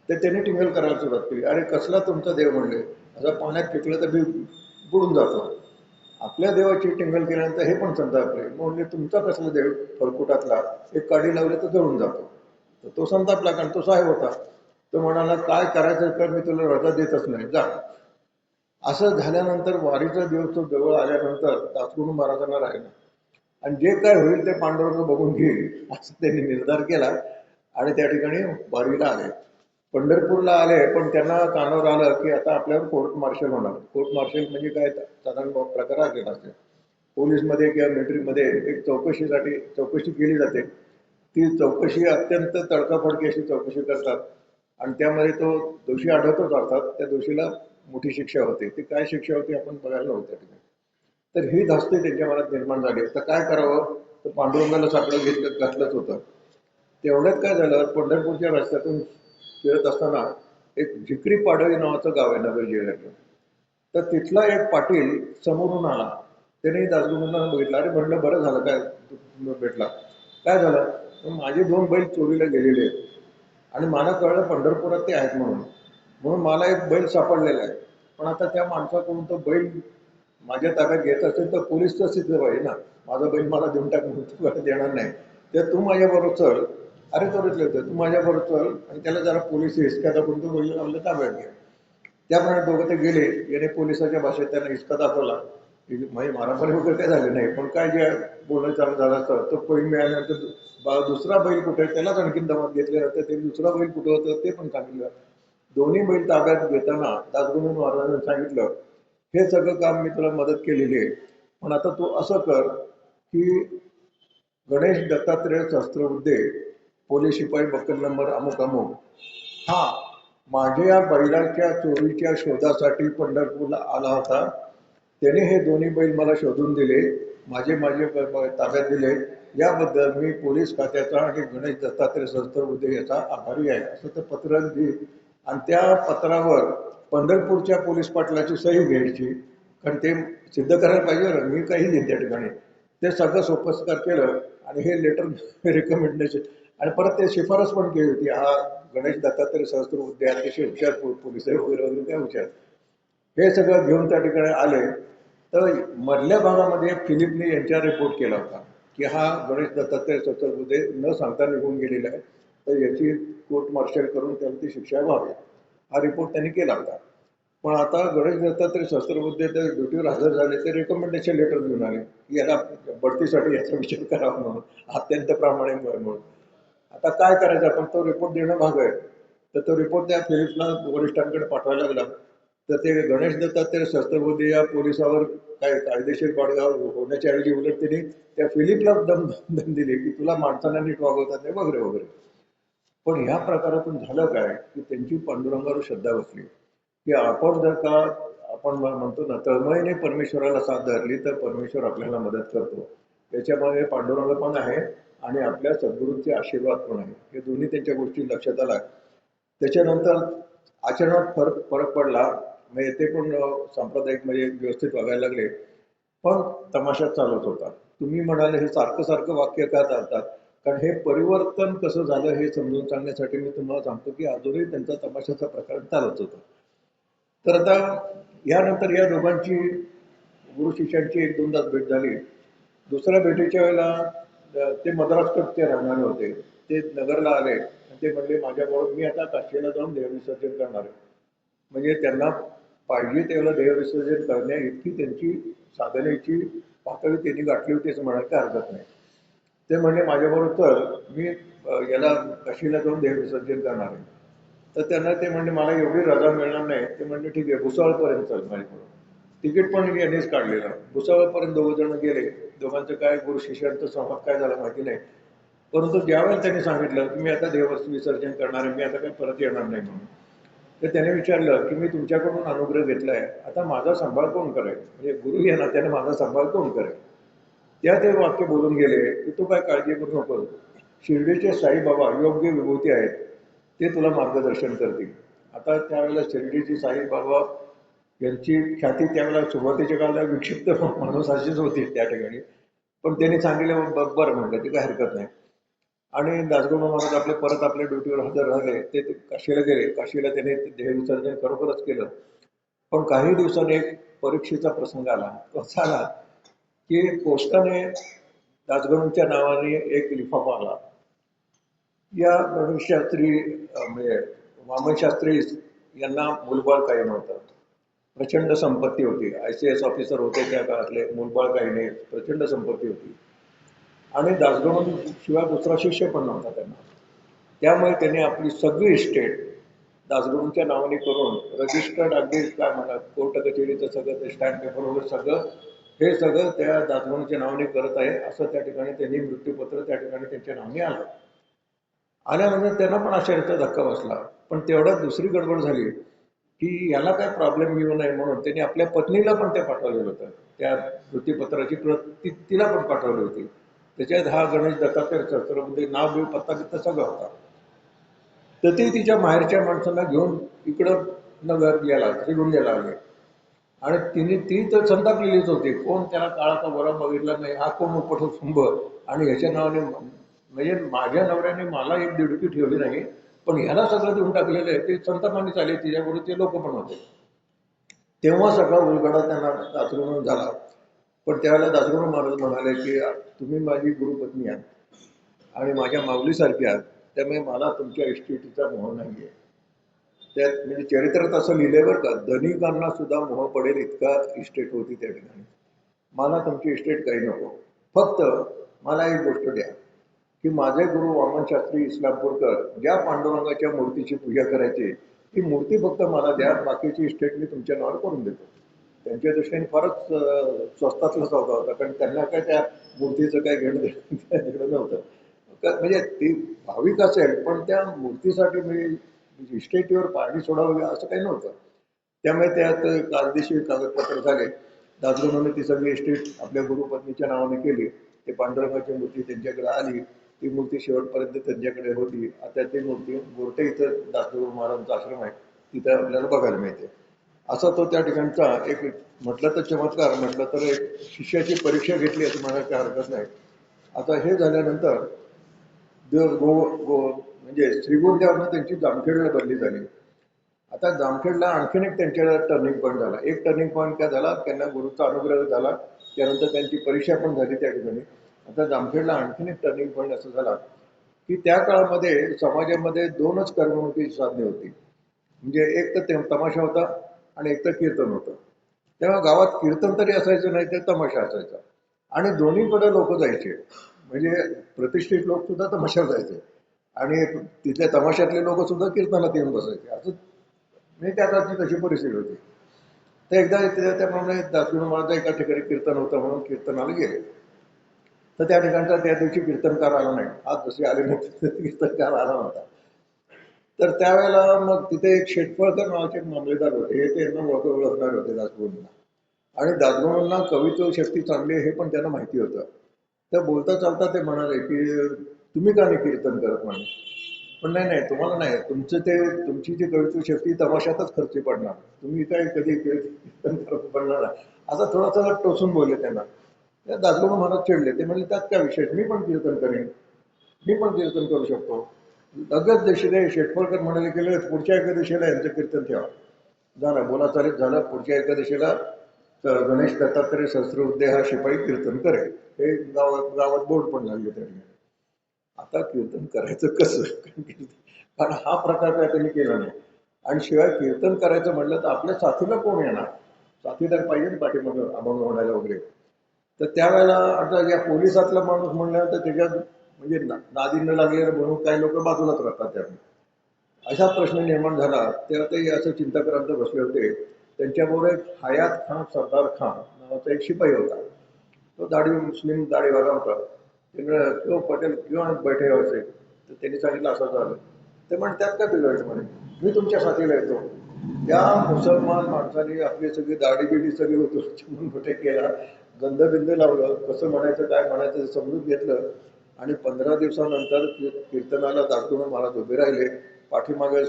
तर त्यांनी टिंगल करायला सुरुवात केली. अरे कसला तुमचा देव म्हणले, असं पाण्यात फेकलं तर बुडून जातो. आपल्या देवाची टिंगल केल्यानंतर हे पण संतापले. म्हणले तुमचा कसला देव फरकुटातला, एक काडी लावले तर जळून जातो. तर तो संतापला, कारण तो साहेब होता. तो म्हणाला काय करायचं तर मी तुला रजा देतच नाही, जा. असं झाल्यानंतर वारीचा दिवस तो जवळ आल्यानंतर दासगणू महाराजांना राहिला, आणि जे काय होईल ते पांडुरंग बघून घेईल असं त्यांनी निर्धार केला. आणि त्या ठिकाणी वारीला आले. पंढरपूरला आले, पण त्यांना कानावर आलं की आता आपल्यावर कोर्ट मार्शल होणार. कोर्ट मार्शल म्हणजे काय, साधारण प्रकार आहे असेल. पोलीसमध्ये किंवा मिलिटरीमध्ये एक चौकशी केली जाते. ती चौकशी अत्यंत तडकाफडकी अशी चौकशी करतात आणि त्यामध्ये तो दोषी आढळतोच अर्थात. त्या दोषीला मोठी शिक्षा होते. ती काय शिक्षा होती आपण बघायला होत्या ठिकाणी. तर ही धास्ती त्यांच्या मनात निर्माण झाली. तर काय करावं, तर पांडुरंगाला सापडं घातलंच होतं. तेवढ्यात काय झालं, पंढरपूरच्या रस्त्यातून फिरत असताना एक झिकरी पाडळी नावाचं गाव आहे नगर जिल्ह्यातलं. तर तिथला एक पाटील समोरून आला. त्याने दासगुरूंना बघितलं. अरे म्हणलं, बरं झालं काय भेटला. काय झालं, तर माझे 2 बैल चोरीला गेलेले आहेत आणि मला कळलं पंढरपुरात ते आहेत म्हणून. म्हणून मला एक बैल सापडलेला आहे. पण आता त्या माणसाकडून तो बैल माझ्या ताब्यात घ्यायचा असेल तर पोलीस तर सिद्ध पाहिजे ना. माझा बैल मला देऊन टाक म्हणून तू देणार नाही. तर तू माझ्याबरोबर चल. अरे त्वरितले होते, तू माझ्याबरोबर चल आणि त्याला जरा पोलीस हिसका दाखवून तो बैल आपल्या ताब्यात घ्या. त्याप्रमाणे दोघं ते गेले. याने पोलिसाच्या भाषेत त्यांना हिसका दाखवला. म्हणजे मारामारी वगैरे काय झाले नाही, पण काय जे बोलणं चालू झालं असतं, तो बैल मिळाल्यानंतर दुसरा बैल कुठे त्यालाच आणखीन दमात घेतल्यानंतर ते दुसरा बैल कुठं होतं ते पण सांगितलं. दोन्ही बैल ताब्यात घेताना दासगुरू महाराजांनी सांगितलं, हे सगळं काम मी तुला मदत केलेली आहे, पण आता तू असं कर की गणेश दत्तात्रेय शस्त्रबुद्धे पोलीस शिपाई बक्कल नंबर अमुक अमुक हा माझ्या बैलाच्या चोरीच्या शोधासाठी पंढरपूरला आला होता. त्याने हे दोन्ही बैल मला शोधून दिले, माझे माझे ताब्यात दिले. याबद्दल मी पोलीस खात्याचा आणि गणेश दत्तात्रेय शस्त्रबुद्धे याचा आभारी आहे, असं ते पत्र लिहिलं. आणि त्या पत्रावर पंढरपूरच्या पोलीस पाटलाची सही घ्यायची, कारण ते सिद्ध करायला पाहिजे ना मी काही नाही त्या ठिकाणी. ते सगळं सोपस्कार केलं आणि हे लेटर रेकमेंडेशन आणि परत ते शिफारस पण केली होती. हा गणेश दत्तात्रेय सहस्त्रबुद्धे अतिशय हुशार पोलीस आहे वगैरे वगैरे काय हुशार. हे सगळं घेऊन त्या ठिकाणी आले. तर मधल्या भागामध्ये फिलिपने यांच्या रिपोर्ट केला होता की हा गणेश दत्तात्रेय सहस्त्रबुद्धे न सांगता निघून गेलेला आहे, तर याची कोर्ट मार्शल करून त्याला ती शिक्षा व्हावी, हा रिपोर्ट त्यांनी केला होता. पण आता गणेश दत्तात्रेय शस्त्रबुद्धे ते ड्युटीवर हजर झाले, ते रेकमेंडेशन लेटर घेऊन आले की याला बढतीसाठी याचा विचार करावा म्हणून, अत्यंत प्रामाणिक म्हणून. आता काय करायचं, आपण तो रिपोर्ट देणं भाग आहे. तर तो रिपोर्ट त्या फिलिप्सला वरिष्ठांकडे पाठवायला लागला. तर ते गणेश दत्तात्रेय शस्त्रबुद्धे या पोलिसावर काय कायदेशीर बडगा होण्याच्या ऐवजी उलट त्यांनी त्या फिलिपला दम दिली की तुला माणसांना नीट वागवतात नाही वगैरे वगैरे. पण ह्या प्रकारातून झालं काय की त्यांची पांडुरंगावर श्रद्धा बसली की आपण जर का आपण म्हणतो ना तळमळीने परमेश्वराला साथ धरली तर परमेश्वर आपल्याला मदत करतो. त्याच्यामध्ये पांडुरंग पण आहे आणि आपल्या सद्गुरूंचे आशीर्वाद पण आहे. हे दोन्ही त्यांच्या गोष्टी लक्षात आल्या. त्याच्यानंतर आचरणात फरक पडला. म्हणजे ते पण सांप्रदायिक म्हणजे व्यवस्थित वागायला लागले. पण तमाशा चालूच होता. तुम्ही म्हणाले हे सारखं सारखं वाक्य का चालतात, कारण हे परिवर्तन कसं झालं हे समजून सांगण्यासाठी मी तुम्हाला सांगतो की अजूनही त्यांचा तमाशाचा प्रकार चालत होता. तर आता यानंतर या दोघांची गुरु शिष्यांची 1-2दा भेट झाली. दुसऱ्या भेटीच्या वेळेला ते मद्रासकडे ते राहणारे होते, ते नगरला आले आणि ते म्हणले माझ्याबरोबर मी आता काशीला जाऊन देहविसर्जन करणार आहे. म्हणजे त्यांना पाहिजे तेवढं देहविसर्जन करण्या इतकी त्यांची साधनेची पातळी त्यांनी गाठली होती असं म्हणायला काय हरकत नाही. ते म्हणले माझ्याबरोबर चल, मी याला काशीला जाऊन देहविसर्जन करणार आहे. तर त्यांना ते म्हणले मला एवढी रजा मिळणार नाही. ते म्हणले ठीक आहे भुसावळपर्यंत चल माझ्याकडून. तिकीट पण यांनीच काढलेलं. भुसावळपर्यंत दोघं जण गेले. दोघांचं काय गुरु शिष्यांचं संवाद काय झाला माहिती नाही. परंतु ज्यावेळेला त्यांनी सांगितलं की मी आता देहविसर्जन करणार आहे, मी आता काही परत येणार नाही म्हणून, तर त्याने विचारलं की मी तुमच्याकडून अनुग्रह घेतलाय, आता माझा सांभाळ कोण करेल, म्हणजे गुरु या नात्याने माझा सांभाळ कोण करेल. त्या ते वाक्य बोलून गेले की तू काय काळजी करू नको, शिर्डीचे साईबाबा योग्य विभूती आहेत, ते तुला मार्गदर्शन करतील. आता त्यावेळेला शिर्डीची साईबाबा यांची ख्याती त्यावेळेला सुरुवातीच्या काळाला विक्षिप्त माणूस अशीच होती त्या ठिकाणी. पण त्यांनी सांगितलं बरं म्हटलं ते काय हरकत नाही. आणि दासगणू महाराज आपले परत आपल्या ड्युटीवर हजर राहिले. ते काशीला गेले. काशीला त्याने देहविसर्जन खरोखरच केलं. पण काही दिवसांनी एक परीक्षेचा प्रसंग आला. कसा आला की पोस्टाने दासगणूंच्या नावाने एक लिफाफा आला. या गणेश शास्त्री म्हणजे वामन शास्त्री यांना मुलबाळ काही नव्हतं. प्रचंड संपत्ती होती. ICS ऑफिसर होते त्या काळातले, मुलबाळ काही नाही, प्रचंड संपत्ती होती. आणि दासगणूंशिवाय दुसरा शिष्य पण नव्हता त्यांना. त्यामुळे त्यांनी आपली सगळी इस्टेट दासगुरूंच्या नावाने करून रजिस्टर्ड, अगदी काय म्हणा कोर्ट कचेरीचं सगळं ते स्टॅम्प पेपर वगैरे सगळं हे सगळं त्या दासगुरूंच्या नावाने करत आहे असं त्या ठिकाणी त्यांनी मृत्यूपत्र त्या ठिकाणी त्यांच्या नावाने आलं. आल्यानंतर त्यांना पण आश्चर्याचा धक्का बसला. पण तेवढ्यात दुसरी गडबड झाली की याला काय प्रॉब्लेम येऊ नये म्हणून त्यांनी आपल्या पत्नीला पण ते पाठवलेलं होतं. त्या मृत्यूपत्राची प्रत तिला पण पाठवली होती. त्याच्यात हा गणेश दत्तात्रय सहस्त्रबुद्धे नाव बिव पत्ता बित्ता सगळं होता. तर ती तिच्या माहेरच्या माणसांना घेऊन इकडं नगर गेला, श्रीगोंद्याला आले. आणि ती तर संतापलेलीच होती. कोण त्याला काळाचा गोरा बघितला नाही, हा कोण उपट कुंभ, आणि ह्याच्या नावाने म्हणजे माझ्या नवऱ्याने मला एक दिडकी ठेवली नाही, पण ह्याला सगळं देऊन टाकलेलं आहे. ते संतापाने चालले, तिच्याबरोबर ते लोक पण होते. तेव्हा सगळा उलगडा त्यांना दासगणून झाला. पण त्यावेळेला दासगणू महाराज म्हणाले की तुम्ही माझी गुरुपत्नी आहात आणि माझ्या माऊलीसारखी आहात, त्यामुळे मला तुमच्या इस्टेटीचा मोह नाही आहे. त्यात म्हणजे चरित्रात असं लिहिलंय बरं का, धनिकांना सुद्धा मोह पडेल इतका इस्टेट होती त्या ठिकाणी. मला तुमची इस्टेट काही नको, फक्त मला एक गोष्ट द्या की माझे गुरु वामन शास्त्री इस्लामपूरकर ज्या पांडुरंगाच्या मूर्तीची पूजा करायची ती मूर्ती फक्त मला द्या, बाकीची इस्टेट मी तुमच्या नावावर करून देतो. त्यांच्या दृष्टीने फारच स्वस्तातला सौदा होता, कारण त्यांना काय त्या मूर्तीचं काय घेणं नव्हतं. म्हणजे ती भाविक असेल पण त्या मूर्तीसाठी मी इस्टेटीवर पाणी सोडावं असं काही नव्हतं. त्यामुळे त्यात कायदेशीर कागदपत्र झाले. दासगणूने ती सगळी इस्टेट आपल्या गुरुपत्नीच्या नावाने केली. ते पांडुरंगाची मूर्ती त्यांच्याकडे आली. ती मूर्ती शेवटपर्यंत त्यांच्याकडे होती. आता ती मूर्ती गोरटे इथं दासगणू महाराजांचा आश्रम आहे, तिथं आपल्याला बघायला मिळते. असा तो त्या ठिकाणचा एक म्हटलं तर चमत्कार, म्हटलं तर एक शिष्याची परीक्षा घेतली असं म्हणायला काही हरकत नाही. आता हे झाल्यानंतर म्हणजे श्रीगोंद्यावरनं त्यांची जामखेडला बदली झाली. आता जामखेडला आणखीन एक त्यांच्या टर्निंग पॉईंट झाला. एक टर्निंग पॉईंट काय झाला, त्यांना गुरुचा अनुग्रह झाला, त्यानंतर त्यांची परीक्षा पण झाली त्या ठिकाणी. आता जामखेडला आणखीन एक टर्निंग पॉईंट असं झाला की त्या काळामध्ये समाजामध्ये दोनच कर्ममुखी साधने होती. म्हणजे एक तर तमाशा होता आणि एक तर कीर्तन होतं. तेव्हा गावात कीर्तन तरी असायचं नाही तर तमाशा असायचा, आणि दोन्हीकडे लोक जायचे. म्हणजे प्रतिष्ठित लोक सुद्धा तमाशात जायचे आणि तिथल्या तमाशातले लोक सुद्धा कीर्तनात येऊन बसायचे. असं म्हणजे त्या काळची तशी परिस्थिती होती. तर एकदा त्याप्रमाणे दासगणू महाराज एका ठिकाणी कीर्तन होतं म्हणून कीर्तनाला गेले. तर त्या ठिकाणचा त्या दिवशी कीर्तनकार आला नाही. आज जसे आले नाही कीर्तनकार आला नव्हता. तर त्यावेळेला मग तिथे एक शेटफळकर नावाचे एक मामलेदार होते. हे त्यांना ओळखणारे होते दासगणूंना, आणि दासगणूंना कवित्व शक्ती चांगली हे पण त्यांना माहिती होतं. तर बोलता चालता ते म्हणाले की तुम्ही का नाही कीर्तन करत म्हणे. पण नाही नाही, तुम्हाला नाही, तुमची जी कवित्व शक्ती तमाशातच खर्ची पडणार, तुम्ही काय कधी कीर्तन करत पडणार नाही. असं थोडासा टोचून बोलले त्यांना. त्या दासगणू महाराज चिडले. ते म्हणले त्यात काय विशेष, मी पण कीर्तन करेन, मी पण कीर्तन करू शकतो. लगेच दिवशी शेटफळकर म्हणाले गेले पुढच्या एकादशीला यांचं कीर्तन ठेवा. झालं, बोला चालित झालं. पुढच्या एकादशीला गणेश दत्तात्रय सहस्त्रबुद्धे हा शिपाई कीर्तन करेल. हे गावात बोर्ड पण लागले त्या ठिकाणी. आता कीर्तन करायचं कसं, कारण हा प्रकार काय त्यांनी केला नाही. आणि शिवाय कीर्तन करायचं म्हटलं तर आपल्या साथीला कोण येणार, साथीदार पाहिजे ना पाठीमागं अभंग म्हणायला वगैरे. तर त्यावेळेला आता या पोलिसातला माणूस म्हणल्यानंतर त्याच्यात म्हणजे नादी न लागलेलं म्हणून काही लोक बाजूलाच राहतात. त्यामुळे असा प्रश्न निर्माण झाला. त्यातही असं चिंताक्रांत बसले होते. त्यांच्याबरोबर एक हयात खान सरदार खान नावाचा एक शिपाई होता. तो दाढी मुस्लिम दाढीवाला होता. त्यानं किंवा पटेल किंवा बैठे व्हायचे. तर त्यांनी सांगितलं असं झालं. ते म्हणे त्यात काय बिघडायचं म्हणे, मी तुमच्या साथीला येतो. त्या मुसलमान माणसाने आपली सगळी दाढी बिडी सगळी होतो कुठे केला, गंधबिंद लावलं, कसं म्हणायचं काय म्हणायचं समजून घेतलं. आणि 15 दिवसानंतर कीर्तनाला दासगणू महाराज उभे राहिले. पाठीमागे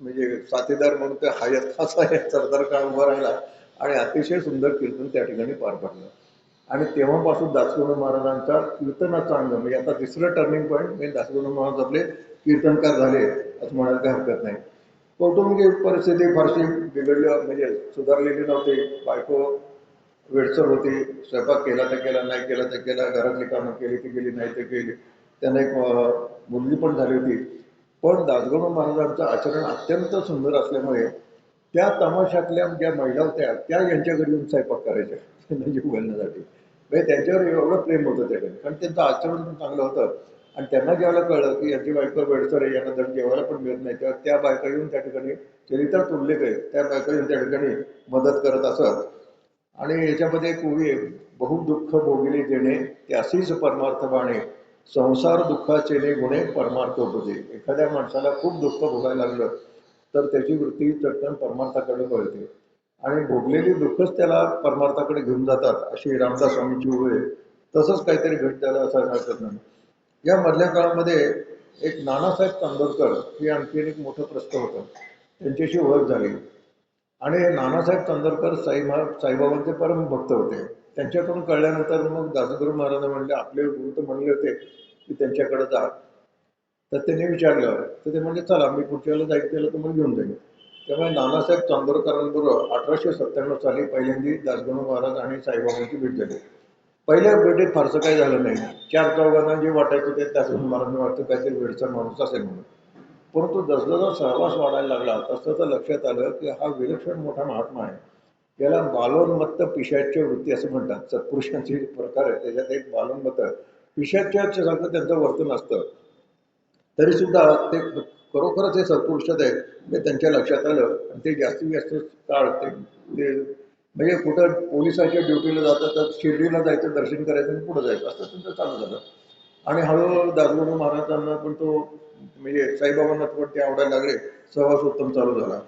म्हणजे साथीदार म्हणून ते हयात खासा सरदार का उभा राहिला आणि अतिशय सुंदर कीर्तन त्या ठिकाणी पार पडलं. आणि तेव्हापासून दासगणू महाराजांचा कीर्तनाचा अंग म्हणजे आता तिसरं टर्निंग पॉईंट म्हणजे दासगणू महाराज आपले कीर्तनकार झाले असं म्हणायला काही हरकत नाही. कौटुंबिक परिस्थिती फारशी बिघडली म्हणजे सुधारलेली नव्हती. बायको वेडसर होती. स्वयंपाक केला तर केला, नाही केला तर केला, घरातली कामं केली ती केली, नाही तर केली. त्यांना एक मुलगी पण झाली होती. पण दासगणू महाराजांचं आचरण अत्यंत सुंदर असल्यामुळे त्या तमाशातल्या ज्या महिला होत्या त्या यांच्या घरी येऊन स्वयंपाक करायच्या त्यांना जीव घालण्यासाठी. म्हणजे त्यांच्यावर एवढं प्रेम होतं त्याच्याने, कारण त्यांचं आचरण पण चांगलं होतं. आणि त्यांना ज्यावेळेला कळलं की याची बायको वेडसर आहे, यांना जर जेवायला पण मिळत नाही, तेव्हा त्या बायका येऊन त्या ठिकाणी चरित्रात उल्लेख आहे, त्या बायका येऊन त्या ठिकाणी मदत करत असत. आणि याच्यामध्ये एक ओवी आहे, बहुदुःख भोगिले जेणे त्यासीच परमार्थ बाणे, संसार दुःखाचे गुणे परमार्थ उपजे. एखाद्या माणसाला खूप दुःख भोगायला लागलं तर त्याची वृत्ती चटकन परमार्थाकडे वळते आणि भोगलेली दुःखच त्याला परमार्थाकडे घेऊन जातात, अशी रामदास स्वामींची ओवी आहे. तसंच काहीतरी घडत झालं असं हरकत नाही. या मधल्या काळामध्ये एक नानासाहेब चांदोरकर हे आणखी एक मोठं प्रस्थ होतं, त्यांच्याशी ओळख झाली. आणि हे नानासाहेब चांदोरकर साईबाबांचे परम भक्त होते. त्यांच्याकडून कळल्यानंतर मग दासगुरू महाराज म्हणले, आपले गुरु तर म्हणले होते की त्यांच्याकडे जा. तर त्यांनी विचारलं तर ते म्हणजे चला, मी पुढच्या वेळेला जायचं केलं तर मग घेऊन जाईल. त्यामुळे नानासाहेब चांदोरकरांबरोबर 1897 साली पहिल्यांदी दासगुरू महाराज आणि साईबाबांची भेट झाली. पहिल्या भेटीत फारसं काही झालं नाही. चार चौघांना जे वाटायचं ते दासगुरू महाराजांना वाटतं काहीतरी वेडचा माणूस असेल म्हणून. परंतु जसजसा सहवास वाढायला लागला तसं लक्षात आलं की हा विलक्षण मोठा महात्मा आहे. याला बालोन्मत्त पिशाच्य वृत्ती असं म्हणतात. सत्पुरुषांचे प्रकार आहे, त्याच्यात एक बालोन्मत्त पिशाच्यासारखं त्यांचं वर्तन असतं. तरी सुद्धा ते खरोखरच हे सत्पुरुषात आहेत हे त्यांच्या लक्षात आलं. आणि ते जास्तीत जास्त काळ ते म्हणजे कुठं पोलिसाच्या ड्युटीला जातात तर शिर्डीला जायचं, दर्शन करायचं आणि पुढे जायचं, असं त्यांचं चालू झालं. आणि हळूहळू दासगुरू महाराजांना पण तो म्हणजे साईबाबांना पण ते आवडायला लागले. सहवास उत्तम चालू झाला.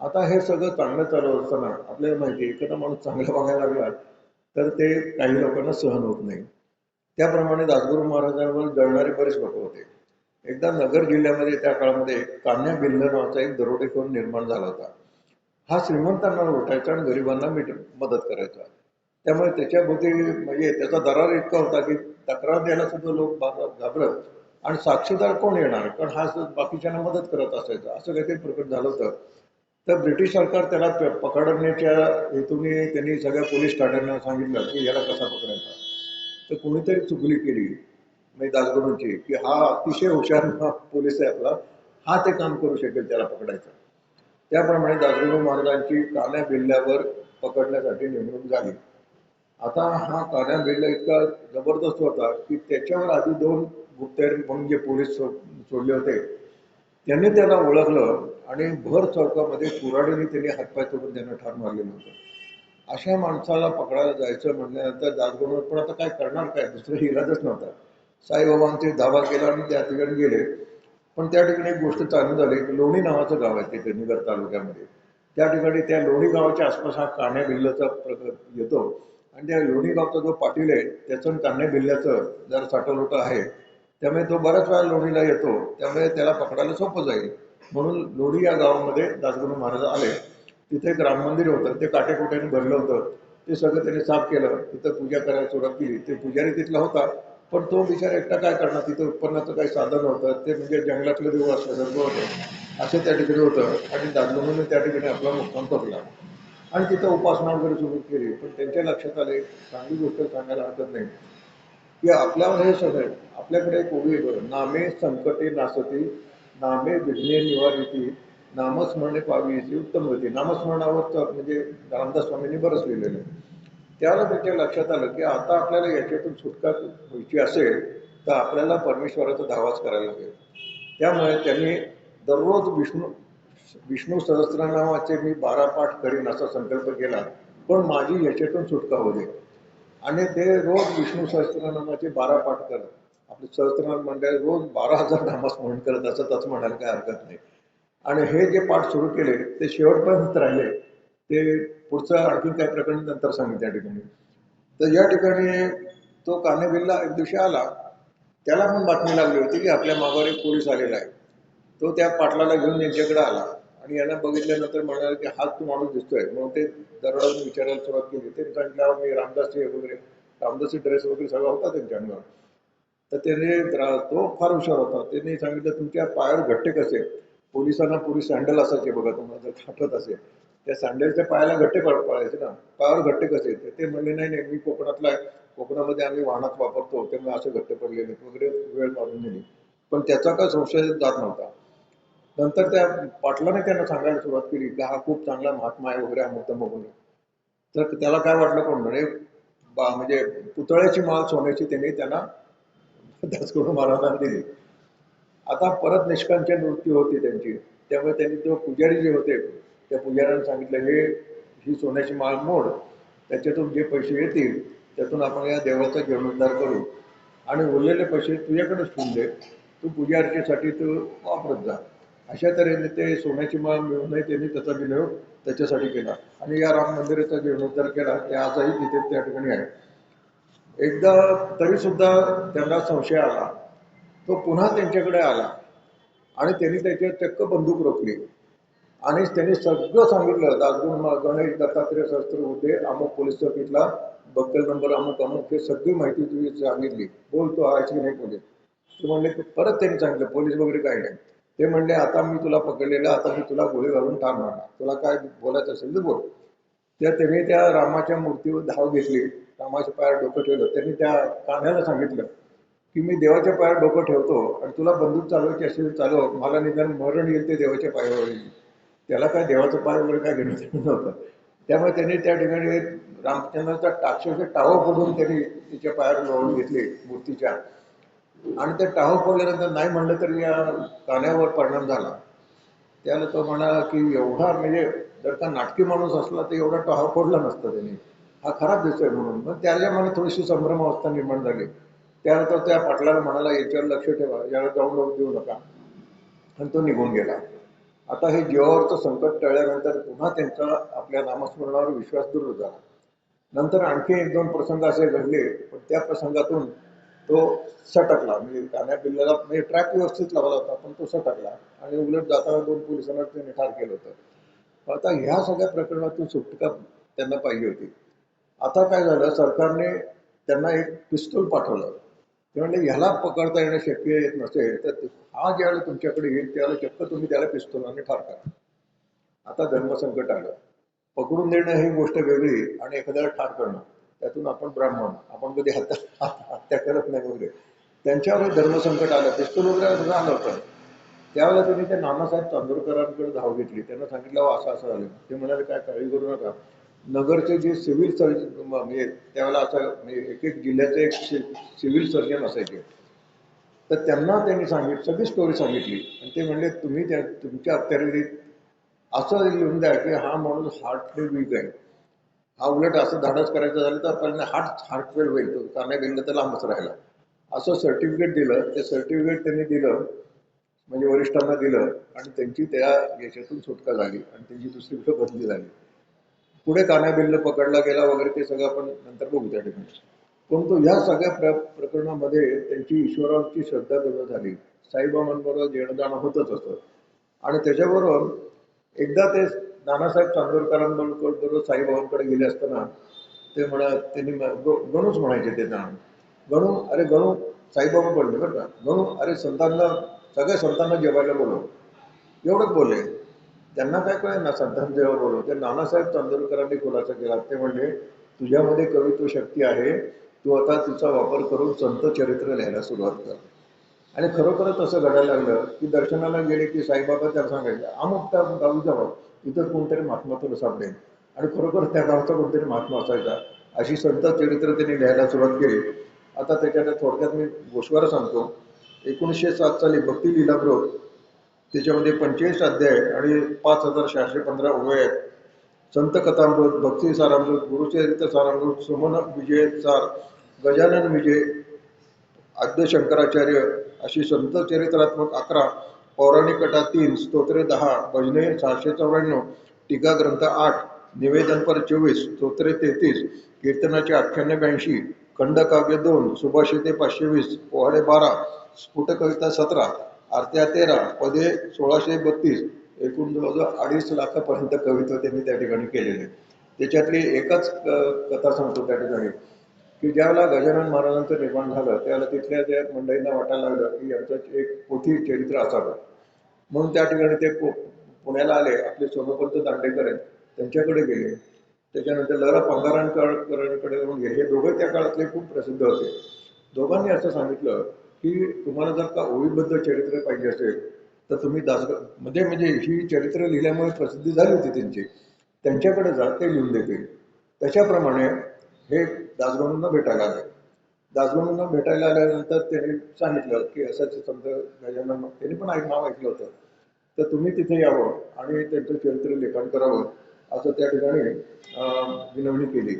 आता हे सगळं चांगलं चालू असताना आपल्याला माहिती आहे, एखादा माणूस चांगला बघायला लागला तर ते काही लोकांना सहन होत नाही. त्याप्रमाणे दासगुरू महाराजांवर जळणारे बरेच लोक होते. एकदा नगर जिल्ह्यामध्ये त्या काळामध्ये कान्या बिल्ल नावाचा एक दरोडेखोर निर्माण झाला होता. हा श्रीमंतांना लुटायचा आणि गरिबांना मदत करायचा. त्यामुळे त्याच्याभोवती म्हणजे त्याचा दरार इतका होता की तक्रार द्यायला सुद्धा लोक घाबरत. आणि साक्षीदार कोण येणार, कारण हा बाकीच्यांना मदत करत असायचा, असं काहीतरी प्रकट झालं होतं. तर ब्रिटिश सरकार त्याला पकडण्याच्या हेतूने त्यांनी सगळ्या पोलीस ठाण्यांना सांगितलं की याला कसा पकडायचा. तर कोणीतरी चुकली केली म्हणजे दासगुरूंची, की हा अतिशय हुशार पोलीस आहे आपला, हा ते काम करू शकेल त्याला पकडायचं. त्याप्रमाणे दासगुरू महाराजांची कान्या बिल्ल्यावर पकडण्यासाठी नेमणूक झाली. आता हा कान्या बिल्ला इतका जबरदस्त होता की त्याच्यावर आधी दोन गुप्तहेर म्हणून जे पोलीस सोडले होते त्यांनी त्याला ओळखलं आणि भर चौकामध्ये कुऱ्हाडीने त्यांनी हातपाय तोडून त्यांना ठार मारलेलं होतं. अशा माणसाला पकडायला जायचं म्हटल्यानंतर दासगुरू पण आता काय करणार, काय दुसरं इलाजच नव्हता. साईबाबांचे धावा केला आणि त्या ठिकाणी गेले. पण त्या ठिकाणी एक गोष्ट चालू झाली की लोणी नावाचं गाव आहे तिथे नगर तालुक्यामध्ये. त्या ठिकाणी त्या लोणी गावाच्या आसपास हा कान्या बिल्ल्याचा येतो. आणि त्या लोणी गावचा जो पाटील आहे त्याचं कान्या बिल्ल्याचं जर साठवलोटं आहे, त्यामुळे तो बऱ्याच वेळा लोणीला येतो, त्यामुळे त्याला पकडायला सोपं जाईल. म्हणून लोणी या गावामध्ये दासगुरू महाराज आले. तिथे एक राम मंदिर होतं, ते काटेकोट्याने भरलं होतं. ते सगळं त्याने साफ केलं, तिथं पूजा करायला सुरुवात केली. ते पुजारी तिथला होता, पण तो विचार एकटा काय करणार, तिथं उत्पन्नाचं काही साधन होतं, ते म्हणजे जंगलातलं देव असल्यासारखं होतं, असं त्या ठिकाणी होतं. आणि दासगुरूने त्या ठिकाणी आपला मुक्काम ठोकला आणि तिथं उपासना वगैरे सुरू केली. पण त्यांच्या लक्षात आले, चांगली गोष्ट सांगायला हरकत नाही, की आपल्यावर हे सगळं आपल्याकडे एक ओवी नामे संकटे नासती, नामे विघ्ने निवारिती, नामस्मरणे पावी उत्तम होती. नामस्मरणावर म्हणजे रामदास स्वामींनी बरंच लिहिलेलं आहे. त्यावेळेला त्यांच्या लक्षात आलं की आता आपल्याला याच्यातून सुटका व्हायची असेल तर आपल्याला परमेश्वराचा धावाच करायला लागेल. त्यामुळे त्यांनी दररोज विष्णू विष्णू सहस्त्रनामाचे मी 12 पाठ करीन असा संकल्प केला, पण माझी याच्यातून सुटका होऊ दे. आणि ते रोज विष्णू सहस्त्रनामाचे 12 पाठ करत. आपले सहस्त्रनाम मंडळ रोज 12,000 नामस्मरण करत असत असं म्हणायला काही हरकत नाही. आणि हे जे पाठ सुरू केले ते शेवटपर्यंत राहिले. ते पुढचं आणखी काय प्रकरण नंतर सांगितलं त्या ठिकाणी. तर या ठिकाणी तो कान्हेबिल्ला एक दिवशी आला. त्याला पण बातमी लागली होती की आपल्या मागावर एक पोलीस आलेला आहे. तो त्या पाटलाला घेऊन यांच्याकडे आला आणि यांना बघितल्यानंतर म्हणाले की हाच तो माणूस दिसतोय. म्हणून ते दरवाजाने विचारायला सुरुवात केली. ते सांगितलं मी रामदासचे वगैरे, रामदासचे ड्रेस वगैरे सगळा होता त्यांच्या अंगावर. तर त्याने तो फार हुशार होता. त्यांनी सांगितलं तुमच्या पायावर घट्टे कसे. पोलिसांना पूर्वी सँडल असायचे बघा, तुम्हाला जर आठवत असेल. त्या सँडलच्या पायाला घट्टे पडायचे ना, पायावर घट्टे कसे. ते म्हणले नाही नाही मी कोकणातला आहे, कोकणामध्ये आम्ही वाहनात वापरतो त्यामुळे असे घट्टे पडलेले वगैरे वेळ मारून दिली. पण त्याचा काय संशय जात नव्हता. नंतर त्या पाटलाने त्यांना सांगायला सुरुवात केली की हा खूप चांगला महात्मा आहे वगैरे अमुक वगैरे. तर त्याला काय वाटलं कोण म्हणे म्हणजे पुतळ्याची माळ सोन्याची त्यांनी त्यांना दासगणू महाराजांना दिली. आता परत निष्कांचन वृत्ती होती त्यांची, त्यामुळे त्यांनी तो पुजारी जे होते त्या पुजाऱ्यांना सांगितलं, हे ही सोन्याची माळ मोड, त्याच्यातून जे पैसे येतील त्यातून आपण या देवाचा जीर्णोद्धार करू आणि उरलेले पैसे तुझ्याकडेच ठेवून दे, तू पूजा अर्चेसाठी तू वापरत जा. अशा तऱ्हेने ते सोन्याची माळ मिळूनही त्यांनी त्याचा विनियोग त्याच्यासाठी केला आणि या राम मंदिराचा जीर्णोद्धार केला. ते आजही तिथे त्या ठिकाणी आहे. एकदा तरी सुद्धा त्यांना संशय आला, तो पुन्हा त्यांच्याकडे आला आणि त्यांनी त्याच्यावर चक्क बंदूक रोखली आणि त्यांनी सगळं सांगितलं, दासगणू गणेश दत्तात्रय सहस्त्र होते, अमुक पोलीस चौकीतला बक्कल नंबर अमुक अमुक, हे सगळी माहिती तुम्ही सांगितली, बोलतो आहेच की नाही पोलीस. ते म्हणले, परत त्यांनी सांगितलं पोलीस वगैरे काही नाही. ते म्हणले, आता मी तुला पकडलेलं, आता मी तुला गोळी घालून ठार मारणार, तुला काय बोलायचं असेल तर बोल. त्यांनी त्या रामाच्या मूर्तीवर धाव घेतली, रामाच्या पायावर डोकं ठेवलं. त्यांनी त्या कान्ह्याला सांगितलं की मी देवाच्या पायावर डोकं ठेवतो आणि तुला बंदूक चालवायची असेल चालव, मला निदान मरण येईल ते देवाच्या पायावर येईल. त्याला काय देवाचं पाय वगैरे काय घेणं नव्हतं. त्यामुळे त्यांनी त्या ठिकाणी रामचंद्राचा टाक्षाचे टावं फोडून त्यांनी तिच्या पायावर लोळून घेतले मूर्तीच्या आणि ते टावं फोडल्यानंतर नाही म्हणलं तरी या कान्ह्यावर परिणाम झाला. त्याला तो म्हणाला की एवढा म्हणजे जर का नाटकी माणूस असला तर एवढा टाहा फोडला नसता त्याने, हा खराब दिसतोय म्हणून. मग त्याच्या मनात थोडीशी संभ्रम अवस्था निर्माण झाली. त्यानंतर त्या पाटलाला म्हणाला, याच्यावर लक्ष ठेवा, याला जाऊन देऊ नका, आणि तो निघून गेला. आता हे जीवावरचं संकट टळल्यानंतर पुन्हा त्यांचा आपल्या नामस्मरणावर विश्वास दूर झाला. नंतर आणखी एक दोन प्रसंग असे घडले, पण त्या प्रसंगातून तो सटकला. म्हणजे कान्ह्या बिल्ल्याला म्हणजे ट्रॅक व्यवस्थित लावला होता, पण तो सटकला आणि उलट जाताना 2 पोलिसांना त्याने ठार केलं होतं. आता ह्या सगळ्या प्रकरणातून सुटका त्यांना पाहिजे होती. आता काय झालं, सरकारने त्यांना एक पिस्तूल पाठवलं. ते म्हणले, ह्याला पकडता येणं शक्य येत नसेल तर हा ज्यावेळेला तुमच्याकडे येईल त्यावेळेला चक्क तुम्ही त्याला पिस्तुलाने ठार करा. आता धर्मसंकट आलं. पकडून देणं ही गोष्ट वेगळी आणि एखाद्याला ठार करणं, त्यातून आपण ब्राह्मण, आपण कधी हत्या करत नाही वगैरे. त्यांच्यावर धर्मसंकट आलं, पिस्तूल वगैरे सगळं आलं होतं. त्यावेळेला त्यांनी त्या नानासाहेब चांदोरकरांकडे धाव घेतली. त्यांना सांगितलं, असं असं झालं. ते म्हणाले, काय काळजी करू नका. नगरचे जे सिव्हिल सर्जन, म्हणजे त्यावेळेला असं म्हणजे एक एक जिल्ह्याचे एक सिव्हिल सर्जन असायचे, तर त्यांना त्यांनी सगळी स्टोरी सांगितली आणि ते म्हणले, तुम्ही तुमच्या अखत्यारीत असं लिहून द्या की हा माणूस हार्टली वीक आहे, हा उलट असं धाडस करायचं झालं तर आपल्याला हार्ट फेल होईल, तो कान्ह्या बिल्ला तर लांबच राहिला. असं सर्टिफिकेट दिलं. ते सर्टिफिकेट त्यांनी दिलं, म्हणजे वरिष्ठांना दिलं आणि त्यांची त्या याच्यातून सुटका झाली आणि त्यांची दुसरीकडे बदली झाली. पुढे कान्हा बिल्ल पकडला गेला वगैरे ते सगळं आपण नंतर बघू त्या ठिकाणी. परंतु ह्या सगळ्या प्रकरणामध्ये त्यांची ईश्वरावरची श्रद्धा जवळ झाली. साईबाबांबरोबर येणं जाणं होतच असतं. आणि त्याच्याबरोबर एकदा ते नानासाहेब चांदोरकरांबरोबर साईबाबांकडे गेले असताना ते त्यांनी गणूच म्हणायचे ते नाम. गणू, अरे गणू, साईबाबा बोलले बरं का, गणू अरे संतांना, सगळ्या संतांना जेवायला बोलव, एवढंच बोलले. त्यांना काय कळेल ना संतांना जेव्हा बोलव. ते नानासाहेब चांदोरकरांनी खुलासा केला. ते म्हणले, तुझ्यामध्ये कवित्व शक्ती आहे, तू आता तिचा वापर करून संत चरित्र लिहायला सुरुवात कर. आणि खरोखरच असं घडायला लागलं की दर्शनाला गेले की साईबाबा त्याला सांगायचे, अमुक त्या गावी जावं, तिथं कोणतरी महात्मा तुला सापडेल. आणि खरोखर त्या गावचा कोणतरी महात्मा असायचा. अशी संत चरित्र त्यांनी लिहायला सुरुवात केली. आता त्याच्यात थोडक्यात मी गोष्वारा सांगतो. 1907 साली भक्ती लीलामृत, त्याच्यामध्ये 45 अध्याय आणि 5415 ओव्या आहेत. संत कथामृत, भक्ती सारामृत, गुरुचरित्र सारामृत, सुमन विजय सार, गजानन विजय, आद्य शंकराचार्य, अशी संत चरित्रात्मक 11, पौराणिक कथा 3, स्तोत्रे 10, भजने 694, टीका ग्रंथ 8, निवेदनपर 24, स्तोत्रे 33, कीर्तनाचे 98, खंडकाव्य 2, सुभाषिते 520, पोहाडे 12, स्फुट कविता 17, आरत्या 13, पदे 1632, एकूण जवळजवळ 2.5 लाखापर्यंत कवित्व त्यांनी त्या ठिकाणी केलेले. त्याच्यातली एकच कथा सांगतो त्या ठिकाणी की ज्यावेळेला गजानन महाराजांचं निर्माण झालं त्यावेळेला तिथल्या त्या मंडळींना वाटायला लागलं की यांचं एक पोथी चरित्र असावं. म्हणून त्या ठिकाणी ते पुण्याला आले. आपले सोमपंत दांडेकर आहेत, त्यांच्याकडे गेले. त्याच्यानंतर लहरा पंगारांकडे जाऊन गेले. हे दोघं त्या काळातले खूप प्रसिद्ध होते. दोघांनी असं सांगितलं की तुम्हाला जर का ओवीबद्ध चरित्र पाहिजे असेल तर तुम्ही म्हणजे ही चरित्र लिहिल्यामुळे प्रसिद्धी झाली होती त्यांची, त्यांच्याकडे जा, ते लिहून देतील. त्याच्याप्रमाणे हे दासगणूंना भेटायला आले. दासगणूंना भेटायला आल्यानंतर त्यांनी सांगितलं की असंच संत गजानन, त्यांनी पण नाव ऐकलं होतं, तर तुम्ही तिथे यावं आणि त्यांचं चरित्र लेखन करावं असं त्या ठिकाणी विनवणी केली.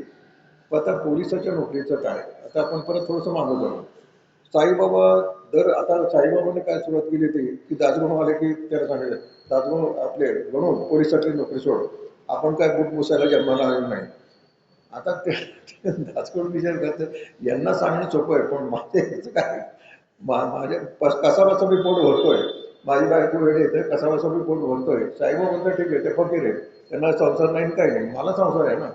पण आता पोलिसाच्या नोकरीचं काय, आता आपण परत थोडंसं मागं जाऊ. साईबाबा, दर आता साईबाबांनी काय सुरुवात केली होती की दासगणू आले की त्याला सांगितलं, दासगणू आपले गणू पोलिसातली नोकरी सोड, आपण काय बुट पुसायला जन्माला आलेलो नाही. आता ते दासगणू विचार करतात, यांना सांगणं सोपं आहे, पण माझे ह्याचं काय, माझे कसा मी पोट भरतोय, माझी बायको वेळ येते, कसा मी पोट भरतोय. साईबाबा म्हणतात ठीक आहे, ते फकीर आहे, त्यांना संसार नाही काही नाही, मला संसार आहे ना,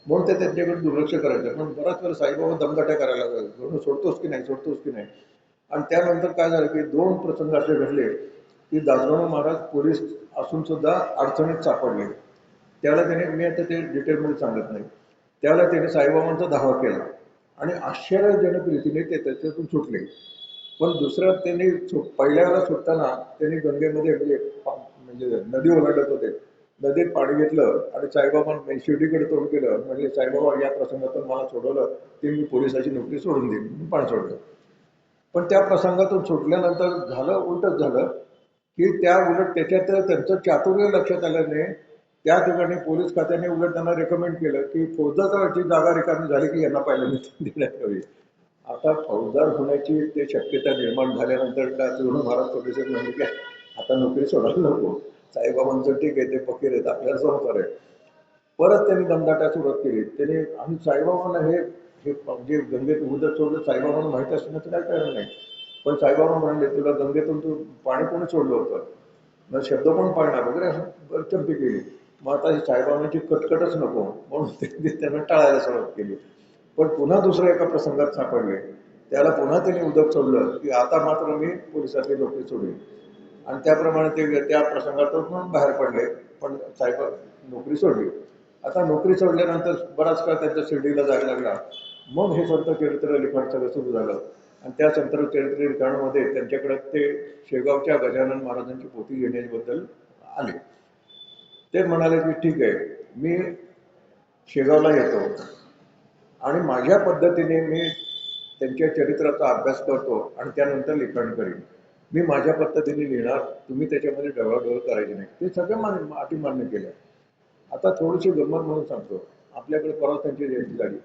म्हणून ते त्यांच्याकडे दुर्लक्ष करायचं. पण बराच वेळ साईबाबा दमदाट्या करायला लागले, म्हणून सोडतोस की नाही, सोडतोस की नाही. आणि त्यानंतर काय झालं की दोन प्रसंग असे घडले की दासगणू महाराज पोलीस असून सुद्धा अडचणीत सापडले. त्याला त्याने, मी आता ते डिटेलमध्ये सांगत नाही, त्याला त्याने साईबाबांचा धावा केला आणि आश्चर्यजनक रीतीने ते त्याच्यातून सुटले. पण दुसऱ्या त्यांनी पहिल्या वेळेला सुटताना त्यांनी गंगेमध्ये म्हणजे नदी ओलांडत होते, नदीत पाणी घेतलं आणि साईबाबांनी शिर्डीकडे तोंड केलं, म्हणजे साईबाबा या प्रसंगातून मला सोडवलं ते मी पोलिसाची नोकरी सोडून देईन, मी पाणी सोडलं. पण त्या प्रसंगातून सुटल्यानंतर झालं उलटच झालं की त्या उलट त्याच्यात त्यांचं चातुर्य लक्षात आल्याने त्या ठिकाणी पोलीस खात्याने उलट त्यांना रेकमेंड केलं की फौजदाराची जागा रिकामी झाली की यांना पहिल्यांदा देण्यात यावी. आता फौजदार होण्याची ते शक्यता निर्माण झाल्यानंतर का पूर्ण भारत पोलिसात म्हणजे की आता नोकरी सोडायला नको, साईबाबांचं ठीक आहे, ते फकीर आहेत, आपल्याला संसार आहे. परत त्यांनी दमदाटा सुरुवात केली त्यांनी, आणि साईबाबांना हे म्हणजे गंगेत उदक सोडलं साईबाबांना माहीत असण्याचं काय कारण नाही. पण साईबाबा म्हणाले तुला गंगेतून तू पाणी कोणी सोडलं होतं, मग शब्द पण पाळणार वगैरे असं चंपी केली. मग आता साईबाबांची कटकटच नको म्हणून त्यांनी त्यांना टाळायला सुरुवात केली. पण पुन्हा दुसऱ्या एका प्रसंगात सापडले, त्याला पुन्हा त्यांनी उदक सोडलं की आता मात्र मी पोलिसातली नोकरी सोडली. आणि त्याप्रमाणे ते त्या प्रसंगातून पण बाहेर पडले, पण साहेब नोकरी सोडली. आता नोकरी सोडल्यानंतर बराच काळ त्यांच्या शिर्डीला जायला लागला. मग हे संत चरित्र लिखाण सगळं सुरू झालं आणि त्या संत चरित्र लिखाणामध्ये त्यांच्याकडे ते शेगावच्या गजानन महाराजांची पोथी घेण्याबद्दल आले. ते म्हणाले की ठीक आहे, मी शेगावला येतो आणि माझ्या पद्धतीने मी त्यांच्या चरित्राचा अभ्यास करतो आणि त्यानंतर लिखाण करीन, मी माझ्या पद्धतीने लिहिणार, तुम्ही त्याच्यामध्ये ढवळाढवळ करायची नाही. ते सगळं अटी मान्य केल्या. आता थोडीशी गंमत म्हणून सांगतो, आपल्याकडे परवा त्यांची जयंती झाली,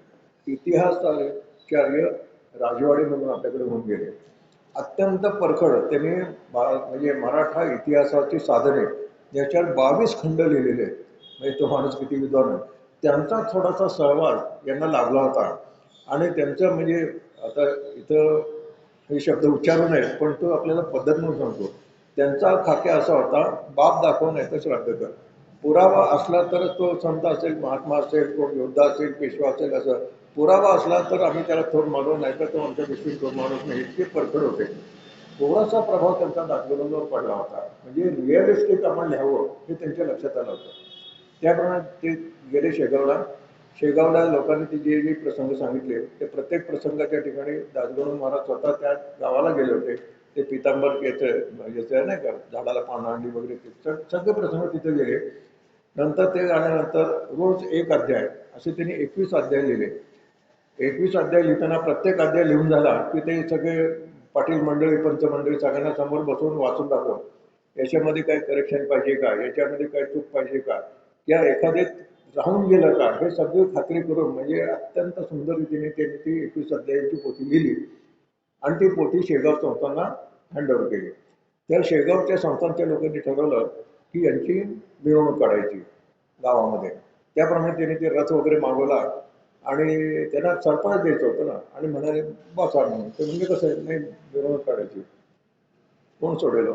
इतिहासाचार्य राजवाडे म्हणून आपल्याकडे होऊन गेले. अत्यंत परखड त्यांनी म्हणजे मराठा इतिहासाची साधने याच्यावर 22 खंड लिहिलेले आहेत. म्हणजे तो माणूस किती विद्वान आहे. त्यांचा थोडासा सहवास यांना लाभला होता आणि त्यांचं म्हणजे आता इथं हे शब्द उच्चारू नयेत, पण तो आपल्याला पद्धत म्हणून सांगतो. त्यांचा खाक्या असा होता, बाप दाखव नाही तर श्राद्ध कर. पुरावा असला तरच तो संत असेल, महात्मा असेल, कोण योद्धा असेल, पेशवा असेल, असं पुरावा असला तर आम्ही त्याला थोर मानू, नाही तर तो आमच्या दृष्टीने थोर माणूस नाही, इतके परखड होते. थोडासा प्रभाव त्यांचा दासगणूंवर पडला होता, म्हणजे रिअलिस्टिक आपण लिहावं हे त्यांच्या लक्षात आलं होतं. त्याप्रमाणे ते गेले शेगावला. शेगावला लोकांनी ते जे जे प्रसंग सांगितले ते प्रत्येक प्रसंगाच्या ठिकाणी दासगणू महाराज स्वतः त्या गावाला गेले होते. ते पितांबर याचं नाही का, झाडाला पानं आणली वगैरे, ते सगळे प्रसंग तिथे गेले. नंतर ते झाल्यानंतर रोज एक अध्याय असे त्यांनी 21 अध्याय लिहिले. 21 अध्याय लिहिताना प्रत्येक अध्याय लिहून झाला की ते सगळे पाटील मंडळी, पंचमंडळी सगळ्यांना समोर बसवून वाचून दाखव, याच्यामध्ये काय करेक्शन पाहिजे का, याच्यामध्ये काय चूक पाहिजे का, या एखादे राहून गेलं का, हे सगळी खात्री करून म्हणजे अत्यंत सुंदर रीतीने त्यांनी ती 21 अध्यायांची पोथी लिहिली आणि ती पोथी शेगाव संस्थांना हँडओव्हर केली. त्या शेगावच्या संस्थांच्या लोकांनी ठरवलं की यांची मिरवणूक काढायची गावामध्ये. त्याप्रमाणे त्यांनी ते रथ वगैरे मागवला आणि त्यांना सरप्राईज द्यायचं होतं ना, आणि म्हणाले बसा म्हणून. ते म्हणजे कसं नाही, मिरवणूक काढायची, कोण सोडेल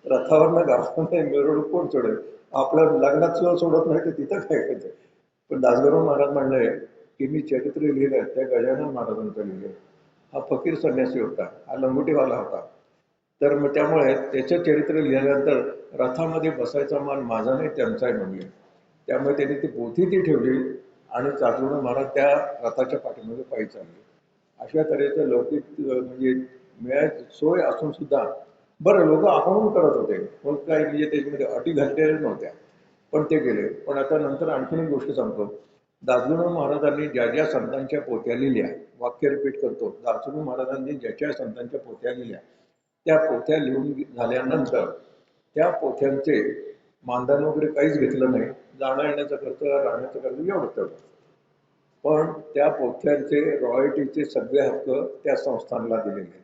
रथावरनं गावामध्ये मिरवणूक कोण सोडेल, आपल्या लग्नात सुद्धा सोडत नाही तर तिथं काय करायचं. पण दासगणू महाराज म्हणले की मी चरित्र लिहिलंय त्या गजानन महाराजांचं लिहिलंय. हा फकीर संन्यासी होता, हा लंगोटीवाला होता, तर मग त्यामुळे त्याचं चरित्र लिहिल्यानंतर रथामध्ये बसायचा मान माझा नाही त्यांचा आहे म्हणले. त्यामुळे त्यांनी ती पोथी ती ठेवली आणि दासगणू महाराज त्या रथाच्या पाठीमध्ये पायी चालले. अशा तऱ्हेचं लौकिक म्हणजे मिळायची सोय असून सुद्धा बरं लोक आपण करत होते, पण काही म्हणजे त्याच्यामध्ये अटी घातलेल्या नव्हत्या, पण ते गेले. पण आता नंतर आणखीन एक गोष्ट सांगतो. दासगणू महाराजांनी ज्या ज्या संतांच्या पोथ्या लिहिल्या, वाक्य रिपीट करतो. दासगणू महाराजांनी ज्याच्या संतांच्या पोथ्या लिहिल्या त्या पोथ्या लिहून झाल्यानंतर त्या पोथ्यांचे मानधन वगैरे काहीच घेतलं नाही. जाणं येण्याचा खर्च, राहण्याचा खर्च एवढंच तेवढं. पण त्या पोथ्यांचे रॉयल्टीचे सगळे हक्क त्या संस्थानला दिलेले आहेत.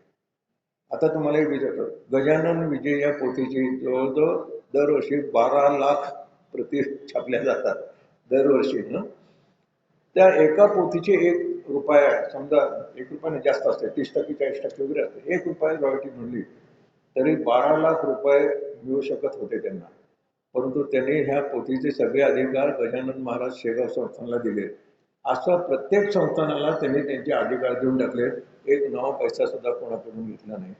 आता तुम्हाला एक विचारतो, गजानन विजय या पोथीची जवळजवळ दरवर्षी 12 लाख प्रती छापल्या जातात दरवर्षी ना. त्या एका पोथीचे 1 रुपया, समजा 1 रुपयाने जास्त असते, 30% 40% वगैरे असते, 1 रुपया रॉयल्टी म्हणली तरी 12 लाख रुपये मिळू शकत होते त्यांना. परंतु त्यांनी ह्या पोथीचे सगळे अधिकार गजानन महाराज शेगाव संस्थानला दिले. असं प्रत्येक संस्थानाला त्यांनी त्यांचे अधिकार देऊन टाकले. एक नाव पैसा सुद्धा कोणाकडून घेतला नाही.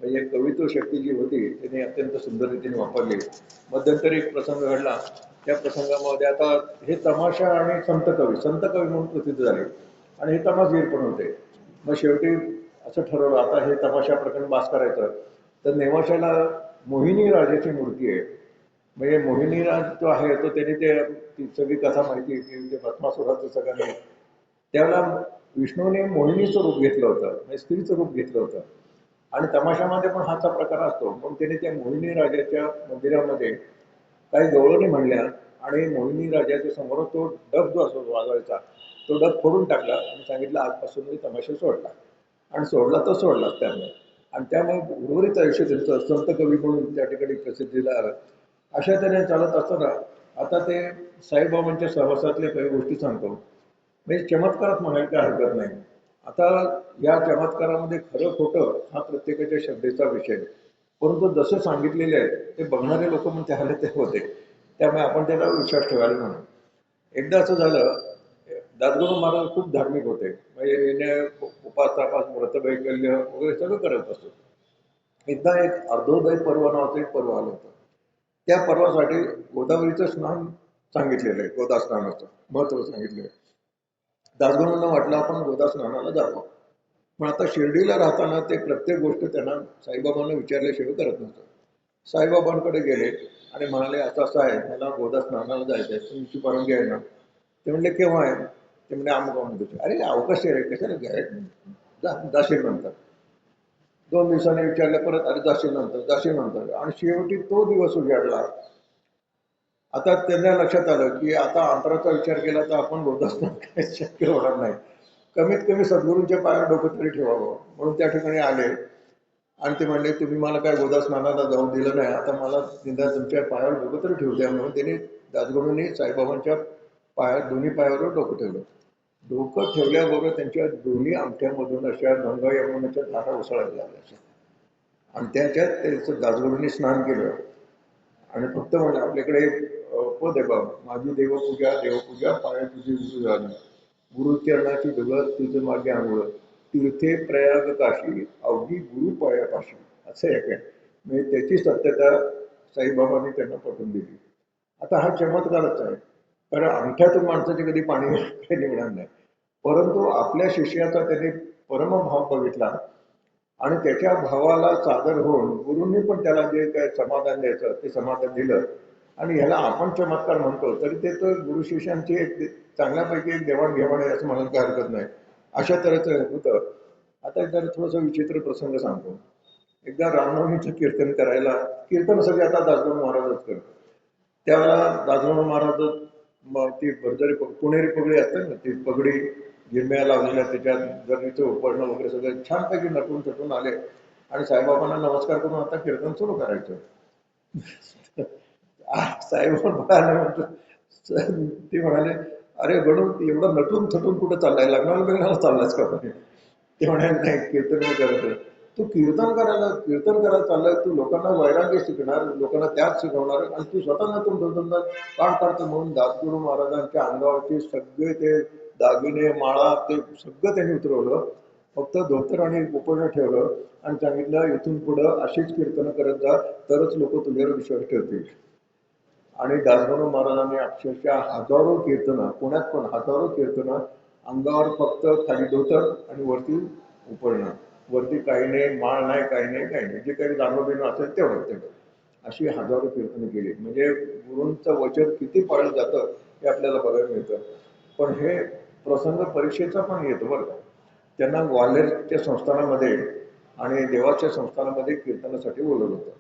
म्हणजे कवित्व शक्ती जी होती त्यांनी अत्यंत सुंदर रीतीने वापरली. मध्यंतरी एक प्रसंग घडला. त्या प्रसंगामध्ये आता हे तमाशा आणि संत कवी म्हणून प्रसिद्ध झाले आणि हे तमाशगीर पण होते. मग शेवटी असं ठरवलं, आता हे तमाशा प्रकरण बास करायचं. तर नेवाशाला मोहिनी राजाची मूर्ती आहे. म्हणजे मोहिनी राज जो आहे तो त्यांनी ती सगळी कथा माहिती की ते भस्मासुराचं सगळं, त्याला विष्णूने मोहिनीचं रूप घेतलं होतं, म्हणजे स्त्रीचं रूप घेतलं होतं. आणि तमाशामध्ये पण हाचा प्रकार असतो. म्हणून त्याने त्या मोहिनी राजाच्या मंदिरामध्ये काही गवळणी म्हणल्या आणि मोहिनी राजाच्या समोर तो डब जो असतो वाजवायचा तो डब फोडून टाकला आणि सांगितलं आजपासून मी तमाशा सोडला. आणि सोडला तर सोडलाच त्यामुळे. आणि त्यामुळे उर्वरित आयुष्य त्यांचं संत कवी म्हणून त्या ठिकाणी प्रसिद्धीला आलं. अशा तऱ्हेने चालत असताना आता ते साईबाबांच्या सहवासातल्या काही गोष्टी सांगतो. म्हणजे चमत्कारात म्हणायला काय हरकत नाही. आता या चमत्कारामध्ये खरं खोटं हा प्रत्येकाच्या श्रद्धेचा विषय, परंतु जसे सांगितलेले आहेत ते बघणारे लोक म्हणते आले ते होते, त्यामुळे आपण त्याला विश्वास ठेवायला म्हणून. एकदा असं झालं, दासगणू महाराज खूप धार्मिक होते. म्हणजे उपास तापास व्रतवैकल्य वगैरे सगळं करत असतो. एकदा एक अर्धोदय पर्व नावाचं एक पर्व आलं होतं. त्या पर्वासाठी गोदावरीचं स्नान सांगितलेलं आहे, गोदा स्नानाचं महत्व सांगितलेलं आहे. दासगणूंना वाटलं आपण गोदा स्नानाला जावं. पण आता शिर्डीला राहताना ते प्रत्येक गोष्ट त्यांना साईबाबांना विचारल्याशिवाय करत नव्हतं. साईबाबांकडे गेले आणि म्हणाले असं असं आहे, मला गोदा स्नानाला जायचं आहे, तुमची परवानगी आहे ना? ते म्हणले केव्हा आहे? ते म्हणजे आमगावमध्ये. अरे अवकाश आहे, कशाला घ्यायला जाशील नंतर. 2 दिवसांनी विचारले परत, अरे जाशील नंतर. आणि शेवटी तो दिवस उजाडला. आता त्यांना लक्षात आलं की आता अंतराचा विचार केला तर आपण गोदास्नान काय शक्य होणार नाही. कमीत कमी सद्गुरूंच्या पायावर डोकं तरी ठेवावं. म्हणून त्या ठिकाणी आले आणि ते म्हणले तुम्ही मला काय गोदा स्नानाला जाऊन दिलं नाही, आता मला निदान तुमच्या पायावर डोकं तरी ठेवू द्या. म्हणून त्यांनी दासगणूंनी साईबाबांच्या दोन्ही पायावर डोकं ठेवलं. डोकं ठेवल्याबरोबर त्यांच्या दोन्ही अंगठ्यामधून अशा गंगा यमुनेच्या धारा उसळायला लागल्या. आणि त्याच्यात त्याचं दासगणूंनी स्नान केलं आणि फक्त म्हणलं आपल्याकडे पद आहे बाबा, माझी देवपूजा पाया तुझी गुरु झाली, गुरुचरणाची धुळत तुझं माझे आंघोळ, तीर्थे प्रयाग काशी अवघी गुरु पायापाशी, असं आहे काय. म्हणजे त्याची सत्यता साईबाबांनी त्यांना पटवून दिली. आता हा चमत्कारच आहे, कारण अंगठ्यातून माणसाचे कधी पाणी काही निघणार नाही. परंतु आपल्या शिष्याचा त्यांनी परमभाव बघितला आणि त्याच्या भावाला सादर होऊन गुरूंनी पण त्याला जे काय समाधान द्यायचं ते समाधान दिलं. आणि ह्याला आपण चमत्कार म्हणतो तरी ते तर गुरु शिष्यांची एक चांगल्यापैकी एक देवाणघेवाण आहे असं म्हणायला काही हरकत नाही. अशा तऱ्हेचं होतं. आता जर थोडंसं विचित्र प्रसंग सांगतो. एकदा रामनवमीचं कीर्तन करायला, कीर्तन सगळे आता दासगणू महाराजच करतो. त्यावेळेला दासगणू महाराज ती भरजरी पुणेरी पगडी असते ना, ती पगडी गिरम्या लावलेल्या, त्याच्यात जर्नीचं उपरणं वगैरे सगळं छानपैकी नटून थटून आले आणि साईबाबांना नमस्कार करून आता कीर्तन सुरू करायचं. साईबाबा ते म्हणाले अरे गणू एवढं नटून थटून कुठं चाललाय, लग्नाला चाललायच का? ते म्हणाले नाही कीर्तन मी करत. तू कीर्तन करायला चाललाय, तू लोकांना वैराग्य शिकणार, लोकांना त्याग शिकवणार आणि तू स्वतः नटून थटून काढ काढतो. म्हणून दासगणू महाराजांच्या अंगावरचे सगळे ते दागिने माळा ते सगळं त्यांनी उतरवलं. फक्त धोतर आणि उपरणं ठेवलं आणि सांगितलं इथून पुढं अशीच कीर्तन करत जा, तरच लोक तुझ्यावर विश्वास ठेवतील. आणि दासगणू महाराजांनी अक्षरशः हजारो कीर्तनं, पुण्यात पण हजारो कीर्तनं, अंगावर फक्त खाली धोतर आणि वरती उपरणं, वरती काही नाही, माळ नाही, काही नाही, जे काही दानवबिनो असेल तेवढं अशी हजारो कीर्तनं केली. म्हणजे गुरूंचं वचन किती पाळलं जातं हे आपल्याला बघायला मिळतं. पण हे प्रसंग परीक्षेचा पण येतो बरं का. त्यांना ग्वाल्हेरच्या संस्थानामध्ये आणि देवाच्या संस्थानामध्ये कीर्तनासाठी बोलवलं होतं.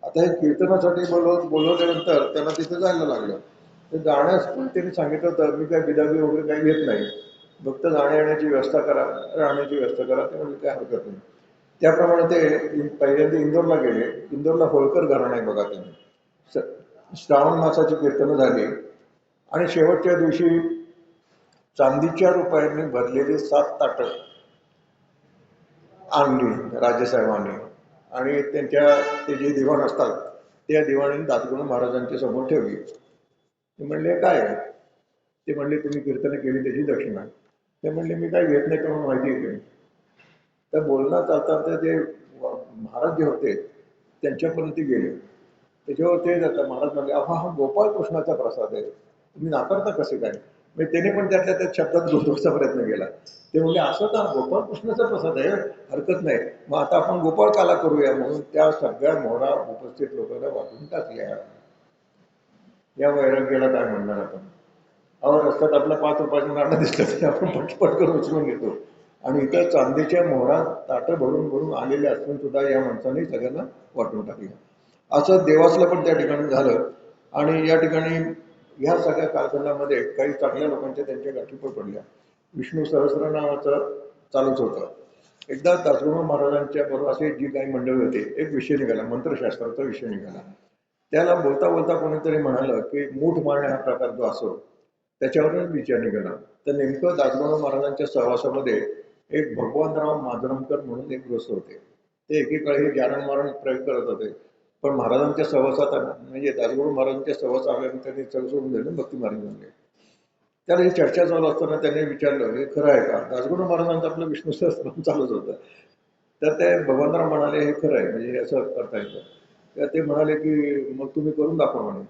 आता हे कीर्तनासाठी बोलवल्यानंतर त्यांना तिथे जायला लागलं. तर जाण्यास पण त्यांनी सांगितलं होतं, मी काय बिदागी वगैरे काही घेत नाही, फक्त जाण्या येण्याची व्यवस्था करा, राहण्याची व्यवस्था करा. ते म्हणजे काय हरकत नाही. त्याप्रमाणे ते पहिल्यांदा इंदोरला गेले. इंदोरला होळकर घराणं आहे बघा. त्यांनी श्रावण मासाची कीर्तनं झाली आणि शेवटच्या दिवशी चांदीच्या रुपयांनी भरलेली 7 ताटं आणली राजेसाहेबांनी आणि त्यांच्या ते जे दिवाण असतात त्या दिवाणीने दासगणू महाराजांच्या समोर ठेवली. ते म्हणले काय आहे? ते म्हणले तुम्ही कीर्तन केली त्याची दक्षिणा. ते म्हणले मी काय घेत नाही, तुम्हाला माहिती आहे की. तर बोलणं चालता ते महाराज जे होते त्यांच्यापर्यंत ते गेले. त्याच्यावर ते जातात महाराज म्हणले, हा गोपाळ कृष्णाचा प्रसाद आहे, तुम्ही नाकारता कसे काय? म्हणजे त्याने पण त्यातल्या त्या शब्दात गुंतवायचा प्रयत्न केला. ते म्हणजे असं का गोपाळ कृष्णाचा प्रसाद आहे, हरकत नाही, मग आता आपण गोपाळ काला करूया म्हणून त्या सगळ्या मोहरा उपस्थित लोकांना वाटून टाकल्या. या वैराग्याला काय म्हणणार आपण? अहो रस्त्यात आपला 5 रुपयाचं नाणं दिसलं तरी आपण पटपट करून उचलून घेतो. आणि इथं चांदीच्या मोहरा ताटं भरून भरून आलेले असून सुद्धा या माणसाने सगळ्यांना वाटून टाकलं. असं देवासला पण त्या ठिकाणी झालं. आणि या ठिकाणी ह्या सगळ्या कालखंडामध्ये काही चांगल्या लोकांच्या त्यांच्या गाठी पण पडल्या. विष्णू सहस्रनामाचं चालूच होतं. एकदा दासगणू महाराजांच्या बरोबर असे जी काही मंडळी होते, एक विषय निघाला, मंत्रशास्त्राचा विषय निघाला. त्याला बोलता बोलता कोणीतरी म्हणालं की मूठ मारणे हा प्रकार जो असो त्याच्यावरच विचार निघाला. तर नेमकं दासगणू महाराजांच्या सहवासामध्ये एक भगवानराव माजरमकर म्हणून एक गृहस्थ होते. ते एकेकाळी जारण मारण प्रयोग करत होते, पण महाराजांच्या सहवासात म्हणजे दासगणू महाराजांच्या सहवास आल्यानंतर त्यांनी चव सोडून दिले, भक्ती मार्ग म्हणले. त्याला ही चर्चा चालू असताना त्यांनी विचारलं, हे खरं आहे का? दासगणू महाराजांचं आपलं विष्णू सहस्त्रनाम चालूच होतं. तर ते भगवानराव म्हणाले, हे खरं आहे, म्हणजे असं करता येतं. तर ते म्हणाले की मग तुम्ही करून दाखवा म्हणे.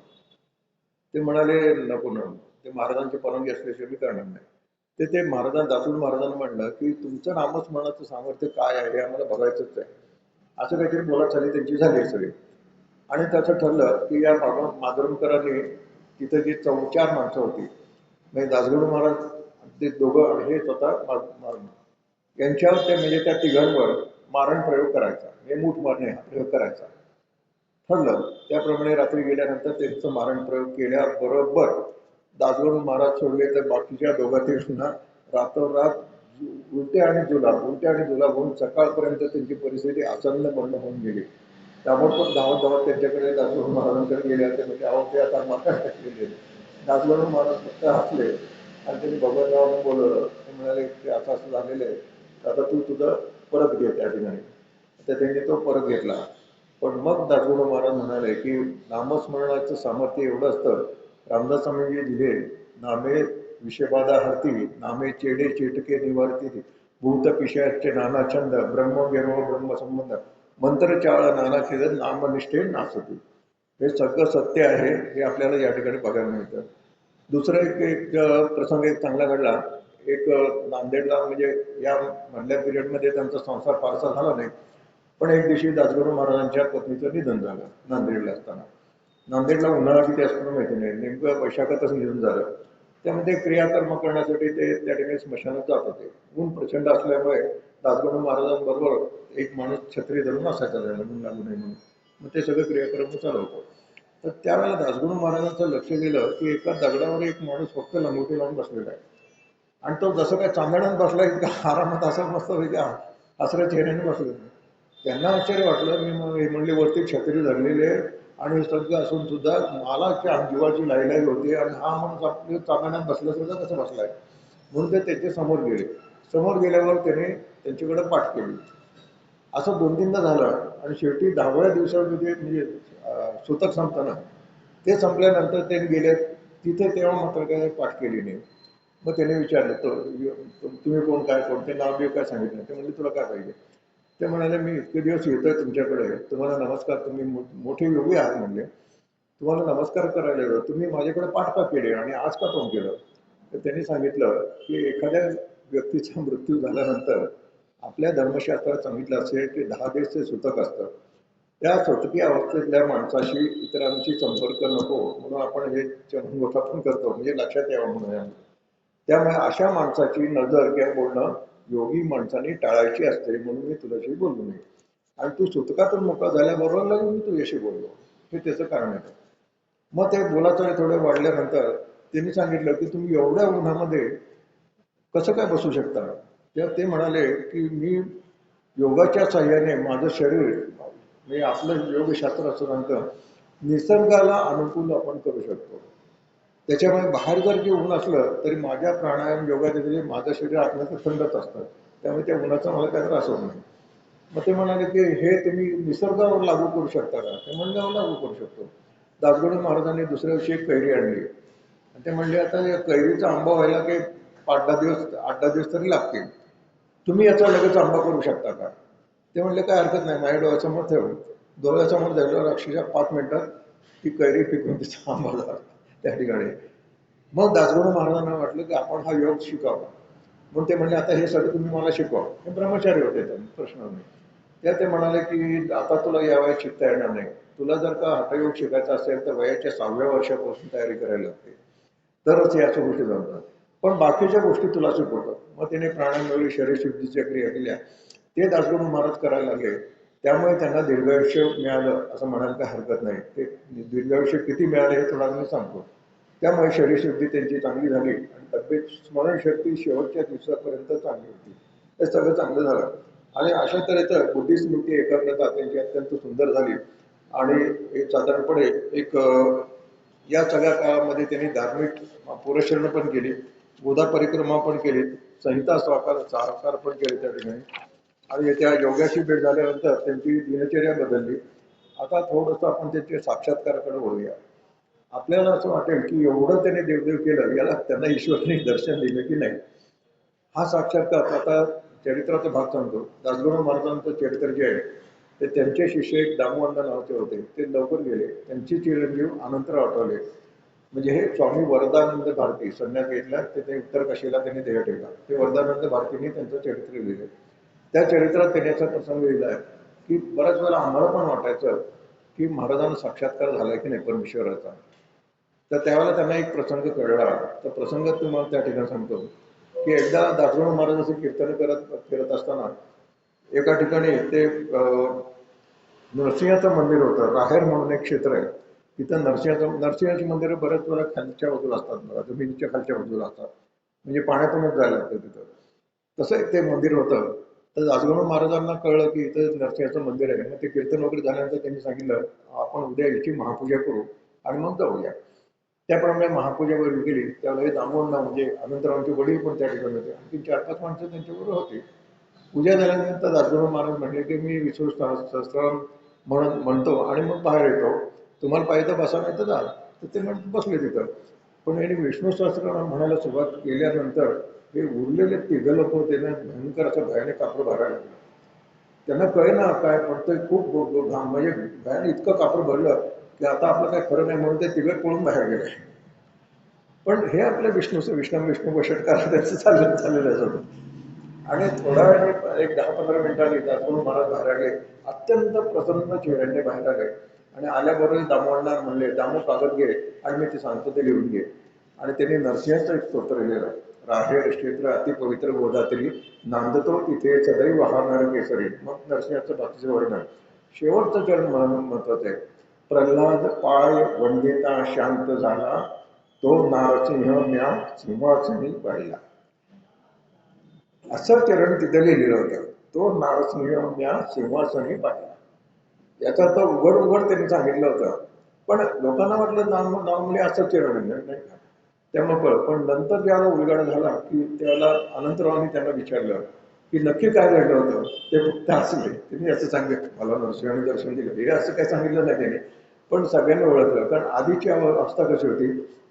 ते म्हणाले नको नको, ते महाराजांची परवानगी असल्याशिवाय मी करणार नाही. ते दासगणू महाराजांना म्हणलं की तुमचं नामस्मरणाचं सामर्थ्य काय आहे हे आम्हाला बघायचंच आहे. असं काहीतरी बोलाचाली त्यांची झाली सगळी. आणि त्याचं ठरलं की या भगवान माजरमकरांनी तिथं जी 4 माणसं होती, म्हणजे दासगणू महाराज ते दोघं हे स्वतः यांच्यावर ते म्हणजे त्या तिघांवर मारण प्रयोग करायचा, हे मूठ मारणे हा प्रयोग करायचा ठरलं. त्याप्रमाणे रात्री गेल्यानंतर त्यांचं मारण प्रयोग केल्याबरोबर दासगणू महाराज सोडले तर बाकीच्या दोघा तिघांना रातोरात उलट्या आणि जुलाब होऊन सकाळपर्यंत त्यांची परिस्थिती आसन्न बंद होऊन गेली. ताबडतोब धावत धावत त्यांच्याकडे दासगणू महाराजांकडे गेले होते. म्हणजे अहो ते आता मारण टाकलेले. दासगणू महाराज फक्त हसले आणि त्यांनी भगवानरावांना बोलवलं. ते म्हणाले की असं असं झालेलं आहे, आता तू तुझं परत घे त्या ठिकाणी. तर त्यांनी तो परत घेतला. पण मग दासगणू महाराज म्हणाले की नामस्मरणाचं सामर्थ्य एवढं असतं, रामदास स्वामींनी दिले, नामे विषबाधा हरती, नामे चेडे चेटके निवारती, भूत पिशाचे नाना छंद, ब्रह्म गेरव ब्रह्मसंबंध, मंत्रचाळ नाना खेद, नामनिष्ठे नासती. हे सगळं सत्य आहे, हे आपल्याला या ठिकाणी बघायला मिळतं. दुसरं एक प्रसंग एक चांगला घडला. एक नांदेडला, म्हणजे या मधल्या पिरियडमध्ये त्यांचा संसार फारसा झाला नाही, पण एक दिवशी दासगणू महाराजांच्या पत्नीचं निधन झालं नांदेडला असताना. नांदेडला उन्हाळा किती असताना माहिती नाही, नेमकं वैशाखातच निधन झालं. त्यामध्ये क्रियाकर्म करण्यासाठी ते त्या ठिकाणी स्मशानात जात होते. ऊन प्रचंड असल्यामुळे दासगणू महाराजांबरोबर एक माणूस छत्री धरून असायचा, ऊन लागू नये म्हणून. मग ते सगळं क्रियाकर्म चालू होतं. तर त्यावेळेला दासगणू महाराजांचं लक्ष गेलं की एका दगडावर एक माणूस फक्त लंगोटी लावून बसलेला आहे. आणि तो जसं काय चांदण्यात बसला, इतका आरामात असा मस्त हसऱ्या चेहऱ्याने बसला. त्यांना आश्चर्य वाटलं. मी म्हणले वरती छत्री धरलेली आहे आणि सगळं असून सुद्धा मला जीवाची लाईलाई होती आणि हा माणूस आपल्या चांदण्यात बसला सुद्धा कसं बसलाय. म्हणून ते त्याच्या समोर गेले. समोर गेल्यावर त्याने त्यांच्याकडे पाठ केली. असं 2-3दा झालं आणि शेवटी 10व्या दिवसामध्ये म्हणजे सुतक संपताना ते संपल्यानंतर ते गेले तिथे, तेव्हा मात्र काय पाठ केली नाही. मग त्याने विचारलं, तुम्ही कोण, काय कोण, ते नाव बिव काय सांगितलं. ते म्हणजे तुला काय पाहिजे? ते म्हणाले मी इतके दिवस येतोय तुमच्याकडे, तुम्हाला नमस्कार, तुम्ही मोठे योगी आहात म्हणले, तुम्हाला नमस्कार करायला येतो, तुम्ही माझ्याकडे पाठ का केले आणि आज का तोंड केलं? तर त्यांनी सांगितलं की एखाद्या व्यक्तीचा मृत्यू झाल्यानंतर आपल्या धर्मशास्त्रात सांगितलं असेल की 10 दिवस ते सुतक असतं. त्या सुतकी अवस्थेतल्या माणसाशी इतरांशी संपर्क नको म्हणून आपण हे मोठा पण करतो, म्हणजे लक्षात यावं म्हणून. त्यामुळे अशा माणसाची नजर किंवा बोलणं योगी माणसाने टाळायची असते, म्हणून मी तुझ्याशी बोललो नाही. आणि तू सुटकातून मोकळा झाल्याबरोबर लगेच मी तुझ्याशी बोललो. हे त्याचं कारण आहे. मग ते बोलाचाली थोडे वाढल्यानंतर त्यांनी सांगितलं की तुम्ही एवढ्या उन्हामध्ये कसं काय बसू शकता. तेव्हा ते म्हणाले की मी योगाच्या साह्याने माझं शरीर, म्हणजे आपलं योगशास्त्र असं सांगतं, निसर्गाला अनुकूल आपण करू शकतो. त्याच्यामुळे बाहेर जर की ऊन असलं तरी माझ्या प्राणायाम योगाच्या तरी माझं शरीर आतमध्ये थंडच असतं, त्यामुळे त्या उन्हाचा मला काही त्रास होत नाही. मग ते म्हणाले की हे तुम्ही निसर्गावर लागू करू शकता का. ते म्हणले लागू करू शकतो. दासगणू महाराजांनी दुसऱ्या दिवशी एक कैरी आणली आणि ते म्हणले आता या कैरीचा आंबा व्हायला काही 8-10 दिवस तरी लागतील, तुम्ही याचा लगेच आंबा करू शकता का. ते म्हणले काय हरकत नाही, माझ्या डोळ्यासमोर ठेव. डोळ्यासमोर ठेवल्यावर अक्षरशः 5 मिनिटात ती कैरी पिकून तिचा आंबा झाला त्या ठिकाणी. मग दासगणू महाराजांना वाटलं की आपण हा योग शिकावा, म्हणून ते म्हणले आता हे सगळं तुम्ही मला शिकवा. हे ब्रह्मचारी होते, प्रश्न नाही. ते म्हणाले की आता तुला या वयात शिकता येणार नाही, तुला जर का हठयोग शिकायचा असेल तर वयाच्या 6व्या वर्षापासून तयारी करायला लागते, तरच याच्या गोष्टी जमतात. पण बाकीच्या गोष्टी तुला शिकवतात. मग त्याने प्राणायाम वगैरे शरीरशुद्धीच्या क्रिया केल्या, ते दासगणू महाराज करायला लागले. त्यामुळे त्यांना दीर्घायुष्य मिळालं असं म्हणायला काही हरकत नाही. ते दीर्घायुष्य किती मिळाले हे थोडा मी सांगतो. त्यामुळे शरीरशुद्धी त्यांची चांगली झाली आणि तब्येत स्मरणशक्ती शेवटच्या दिवसापर्यंत चांगली होती. हे सगळं चांगलं झालं आणि अशा तऱ्हेचं बुद्धिस्मृती एकाग्रता त्यांची अत्यंत सुंदर झाली. आणि एक साधारणपणे एक या सगळ्या काळामध्ये त्यांनी धार्मिक पुरस्करण पण केली, गोदा परिक्रमा पण केली, संहिता साकार पण केले त्या ठिकाणी. आणि त्या योगाशी भेट झाल्यानंतर त्यांची दिनचर्या बदलली. आता थोडंसं आपण त्यांच्या साक्षात्काराकडे वळूया. आपल्याला असं वाटेल की एवढं त्याने देवदेव केलं, याला त्यांना ईश्वराने दर्शन दिलं की नाही. हा साक्षात्कार आता चरित्राचा भाग सांगतो. दासगणू महाराजांचं चरित्र जे आहे ते त्यांचे शिष्य एक दामोदर नावाचे होते, ते लवकर गेले. त्यांचे चिरंजीव अनंतराव आठवले, म्हणजे हे स्वामी वरदानंद भारती संन्यास घेतला, ते उत्तर काशीला त्यांनी देह ठेवला. ते वरदानंद भारतीने त्यांचं चरित्र लिहिलं. त्या चरित्रात त्यांनी असा प्रसंग लिहिला आहे की बऱ्याच वेळेला आम्हाला पण वाटायचं की महाराजांना साक्षात्कार झाला की नाही परमेश्वराचा. तर त्यावेळेला त्यांना एक प्रसंग कळला. तर प्रसंग तुम्हाला त्या ठिकाणी सांगतो की एकदा दासगणू महाराज असे कीर्तन करत असताना एका ठिकाणी ते नरसिंहाचं मंदिर होतं. राहेर म्हणून एक क्षेत्र आहे, तिथं नरसिंहाची मंदिरं बऱ्याच वेळा खालच्या बाजूला असतात बघा, जमिनीच्या खालच्या बाजूला असतात, म्हणजे पाण्यातूनच जायला लागतं तिथं. तसं एक ते मंदिर होतं. तर दासगणू महाराजांना कळलं की इथं नरसिंहाचं मंदिर आहे. मग ते कीर्तन वगैरे झाल्यानंतर त्यांनी सांगितलं आपण उद्या याची महापूजा करू आणि मग जाऊया. त्याप्रमाणे महापूजा वगैरे केली. त्यावेळेस दामोदर म्हणजे अनंतरावांचे वडील पण त्या ठिकाणी होते, आणखी 4-5 माणसं त्यांच्याबरोबर होती. पूजा झाल्यानंतर दासगणू महाराज म्हणले की मी विष्णू सहस्त्रनाम म्हणतो आणि मग बाहेर येतो, तुम्हाला पाहिजे तर बसा नाही तर जा. तर ते म्हणत बसले तिथं. पण यांनी विष्णू सहस्त्रनाम म्हणायला सुरुवात केल्यानंतर हे उरलेले 3 लोक होते ना, भयंकर असं भयानक कापड भरायला लागलं. त्यांना कळेना काय पडतंय, खूप घाम, म्हणजे भयानक इतकं कापड भरलं की आता आपलं काय खरं नाही, म्हणून ते 3 पळून बाहेर गेले. पण हे आपल्या विष्णू षटकार त्यांचं चाललेलं होतं. आणि थोड्या वेळाने एक 10-15 मिनिटांनी दासगणू महाराज बाहेर आले, अत्यंत प्रसन्न चेहऱ्याने बाहेर आले. आणि आल्याबरोबर दामोदर म्हणले, दामो कागद घे आणि मी ते सांगतो ते लिहून घे. आणि त्यांनी नरसिंहाचं एक स्तोत्र लिहिलं. राहेर क्षेत्र अतिपवित्र गोदातरी, नांदतो तिथे सदैव वाहणार केसरी. मग नरसिंहाचं बाकीचं वर्णन. शेवटचं चरण महत्वाचं आहे. प्रल्हाद पाय वंदिता शांत झाला, तो नारसिंह म्या सिंहासनी पाहिला. असं चरण तिथे लिहिलेलं होतं. तो नारसिंह म्या सिंहासनी पाहिला. याचा अर्थ उघड उघड त्यांनी सांगितलं होतं. पण लोकांना वाटलं नॉर्मली असं चरण नाही का, त्यामुळे पण नंतर ज्याला उलगडा झाला की त्याला अनंतरावांनी त्यांना विचारलं की नक्की काय घडलं होतं. ते फक्त हसले. त्यांनी असं सांगितलं मला नरसिंहाने दर्शन दिलं, हे असं काय सांगितलं नाही त्याने. पण सगळ्यांनी ओळखलं, कारण आधीची अवस्था कशी होती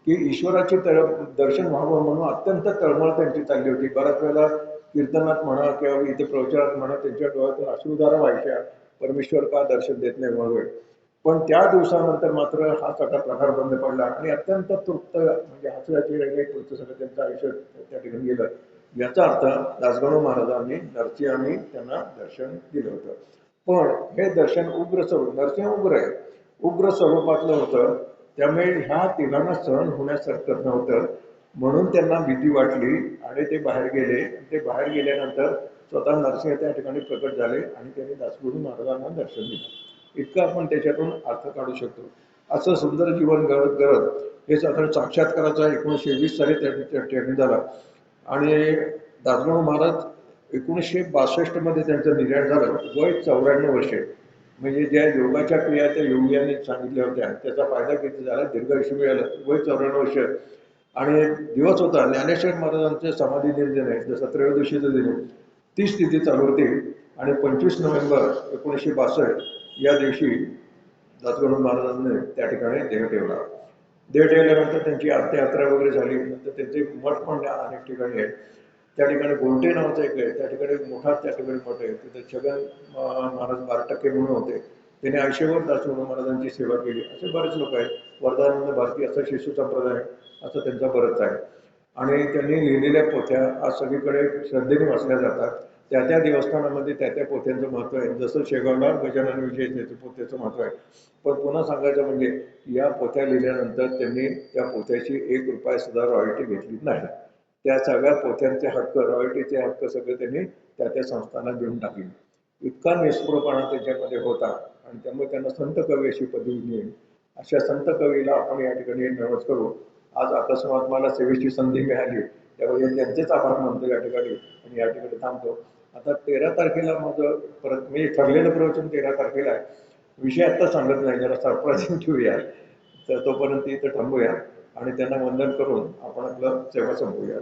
की ईश्वराची दर्शन व्हावं म्हणून अत्यंत तळमळ त्यांची चालली होती. बऱ्याच वेळेला कीर्तनात म्हणा किंवा इथे प्रवचनात म्हणा त्यांच्या डोळ्यातून अश्रुधारा व्हायच्या, परमेश्वर का दर्शन देत नाही म्हणून. पण त्या दिवसानंतर मात्र हा सगळा प्रकार बंद पडला आणि अत्यंत तृप्त, म्हणजे हसण्याची राहिले पुढचं सगळं त्यांचं आयुष्य त्या ठिकाणी गेलं. याचा अर्थ दासगणू महाराजांनी नरसिंहांनी त्यांना दर्शन दिलं होतं. पण हे दर्शन उग्र स्वरूप, नरसिंह उग्र आहे, उग्र स्वरूपातलं होतं. त्यामुळे ह्या तिघांना सहन होण्यासारखं नव्हतं. म्हणून त्यांना भीती वाटली आणि ते बाहेर गेले. ते बाहेर गेल्यानंतर स्वतः नरसिंह त्या ठिकाणी प्रकट झाले आणि त्यांनी दासगुरू महाराजांना दर्शन दिलं. इतकं आपण त्याच्यातून अर्थ काढू शकतो. असं सुंदर जीवन घडत घडत हे साधारण साक्षात्काराचा 1920 साली त्या ठिकाणी झाला आणि दासगणू महाराज 1962 मध्ये त्यांचं निर्याण झालं. वय 94 वर्षे. म्हणजे ज्या योगाच्या क्रिया त्या योगियांनी सांगितल्या होत्या त्याचा फायदा किती झाला, दीर्घायुष्य मिळालं. वय 94 वर्ष आणि दिवस होता ज्ञानेश्वर महाराजांचे समाधी दिन आहे, जसं त्रयोदशीचं दिन, ती स्थिती चालू होती आणि 25 नोव्हेंबर 1962 या दिवशी दासगणू महाराजांनी त्या ठिकाणी देह ठेवला. देह ठेवल्यानंतर त्यांची अंत्ययात्रा वगैरे झाली. नंतर त्यांचे मठ पण अनेक ठिकाणी आहेत. त्या ठिकाणी गोलटे नावाचं एक आहे, त्या ठिकाणी मोठा त्या ठिकाणी मठ आहे. तिथे छगन महाराज बारटक्के म्हणून होते, त्यांनी आयुष्यभर दासगणू महाराजांची सेवा केली. असे बरेच लोक आहेत. वरदानंद भारती असा शिशु संप्रदाय असं त्यांचा बरंच आहे आणि त्यांनी लिहिलेल्या पोथ्या आज सगळीकडे श्रद्धेने वाचल्या जातात. त्या त्या देवस्थानामध्ये त्या त्या पोथ्यांचं महत्त्व आहे. जसं शेगावला गजानन विजय पोथ्याचं महत्त्व आहे. पण पुन्हा सांगायचं म्हणजे या पोथ्या लिहिल्यानंतर त्यांनी त्या पोथ्याची 1 रुपया सुद्धा रॉयल्टी घेतली नाही. त्या सगळ्या पोथ्यांचे हक्क, रॉयल्टीचे हक्क सगळे त्यांनी त्या त्या संस्थांना देऊन टाकले. इतका निष्ठुरपणा त्याच्यामध्ये होता आणि त्यामुळे त्यांना संत कवी अशी पदवी मिळेल. अशा संत कवीला आपण या ठिकाणी नमस्कार करू. आज अकस्मात मला सेवेची संधी मिळाली त्यामुळे त्यांचेच आभार मानतो या ठिकाणी आणि या ठिकाणी थांबतो. आता 13 तारखेला माझं परत म्हणजे ठरलेलं प्रवचन 13 तारखेला आहे. विषय आत्ता सांगत नाही, जरा सरप्राईजिंग ठेवूया. तर तोपर्यंत इथं थांबूया आणि त्यांना वंदन करून आपण आपलं सेवा संपवूया.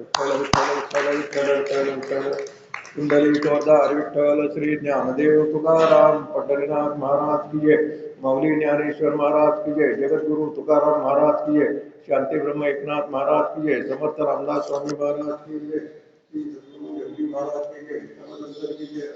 कुंडली विठ्ठल विठ्ठल श्री ज्ञानदेव तुकाराम पंढरीनाथ महाराज की जय. माऊली ज्ञानेश्वर महाराज की जय. जगद्गुरु तुकाराम महाराज की जय. शांती ब्रह्म एकनाथ महाराज की जय. समर्थ रामदास स्वामी महाराज की जय. श्री सद्गुरु जगजी महाराज की जय. की जय.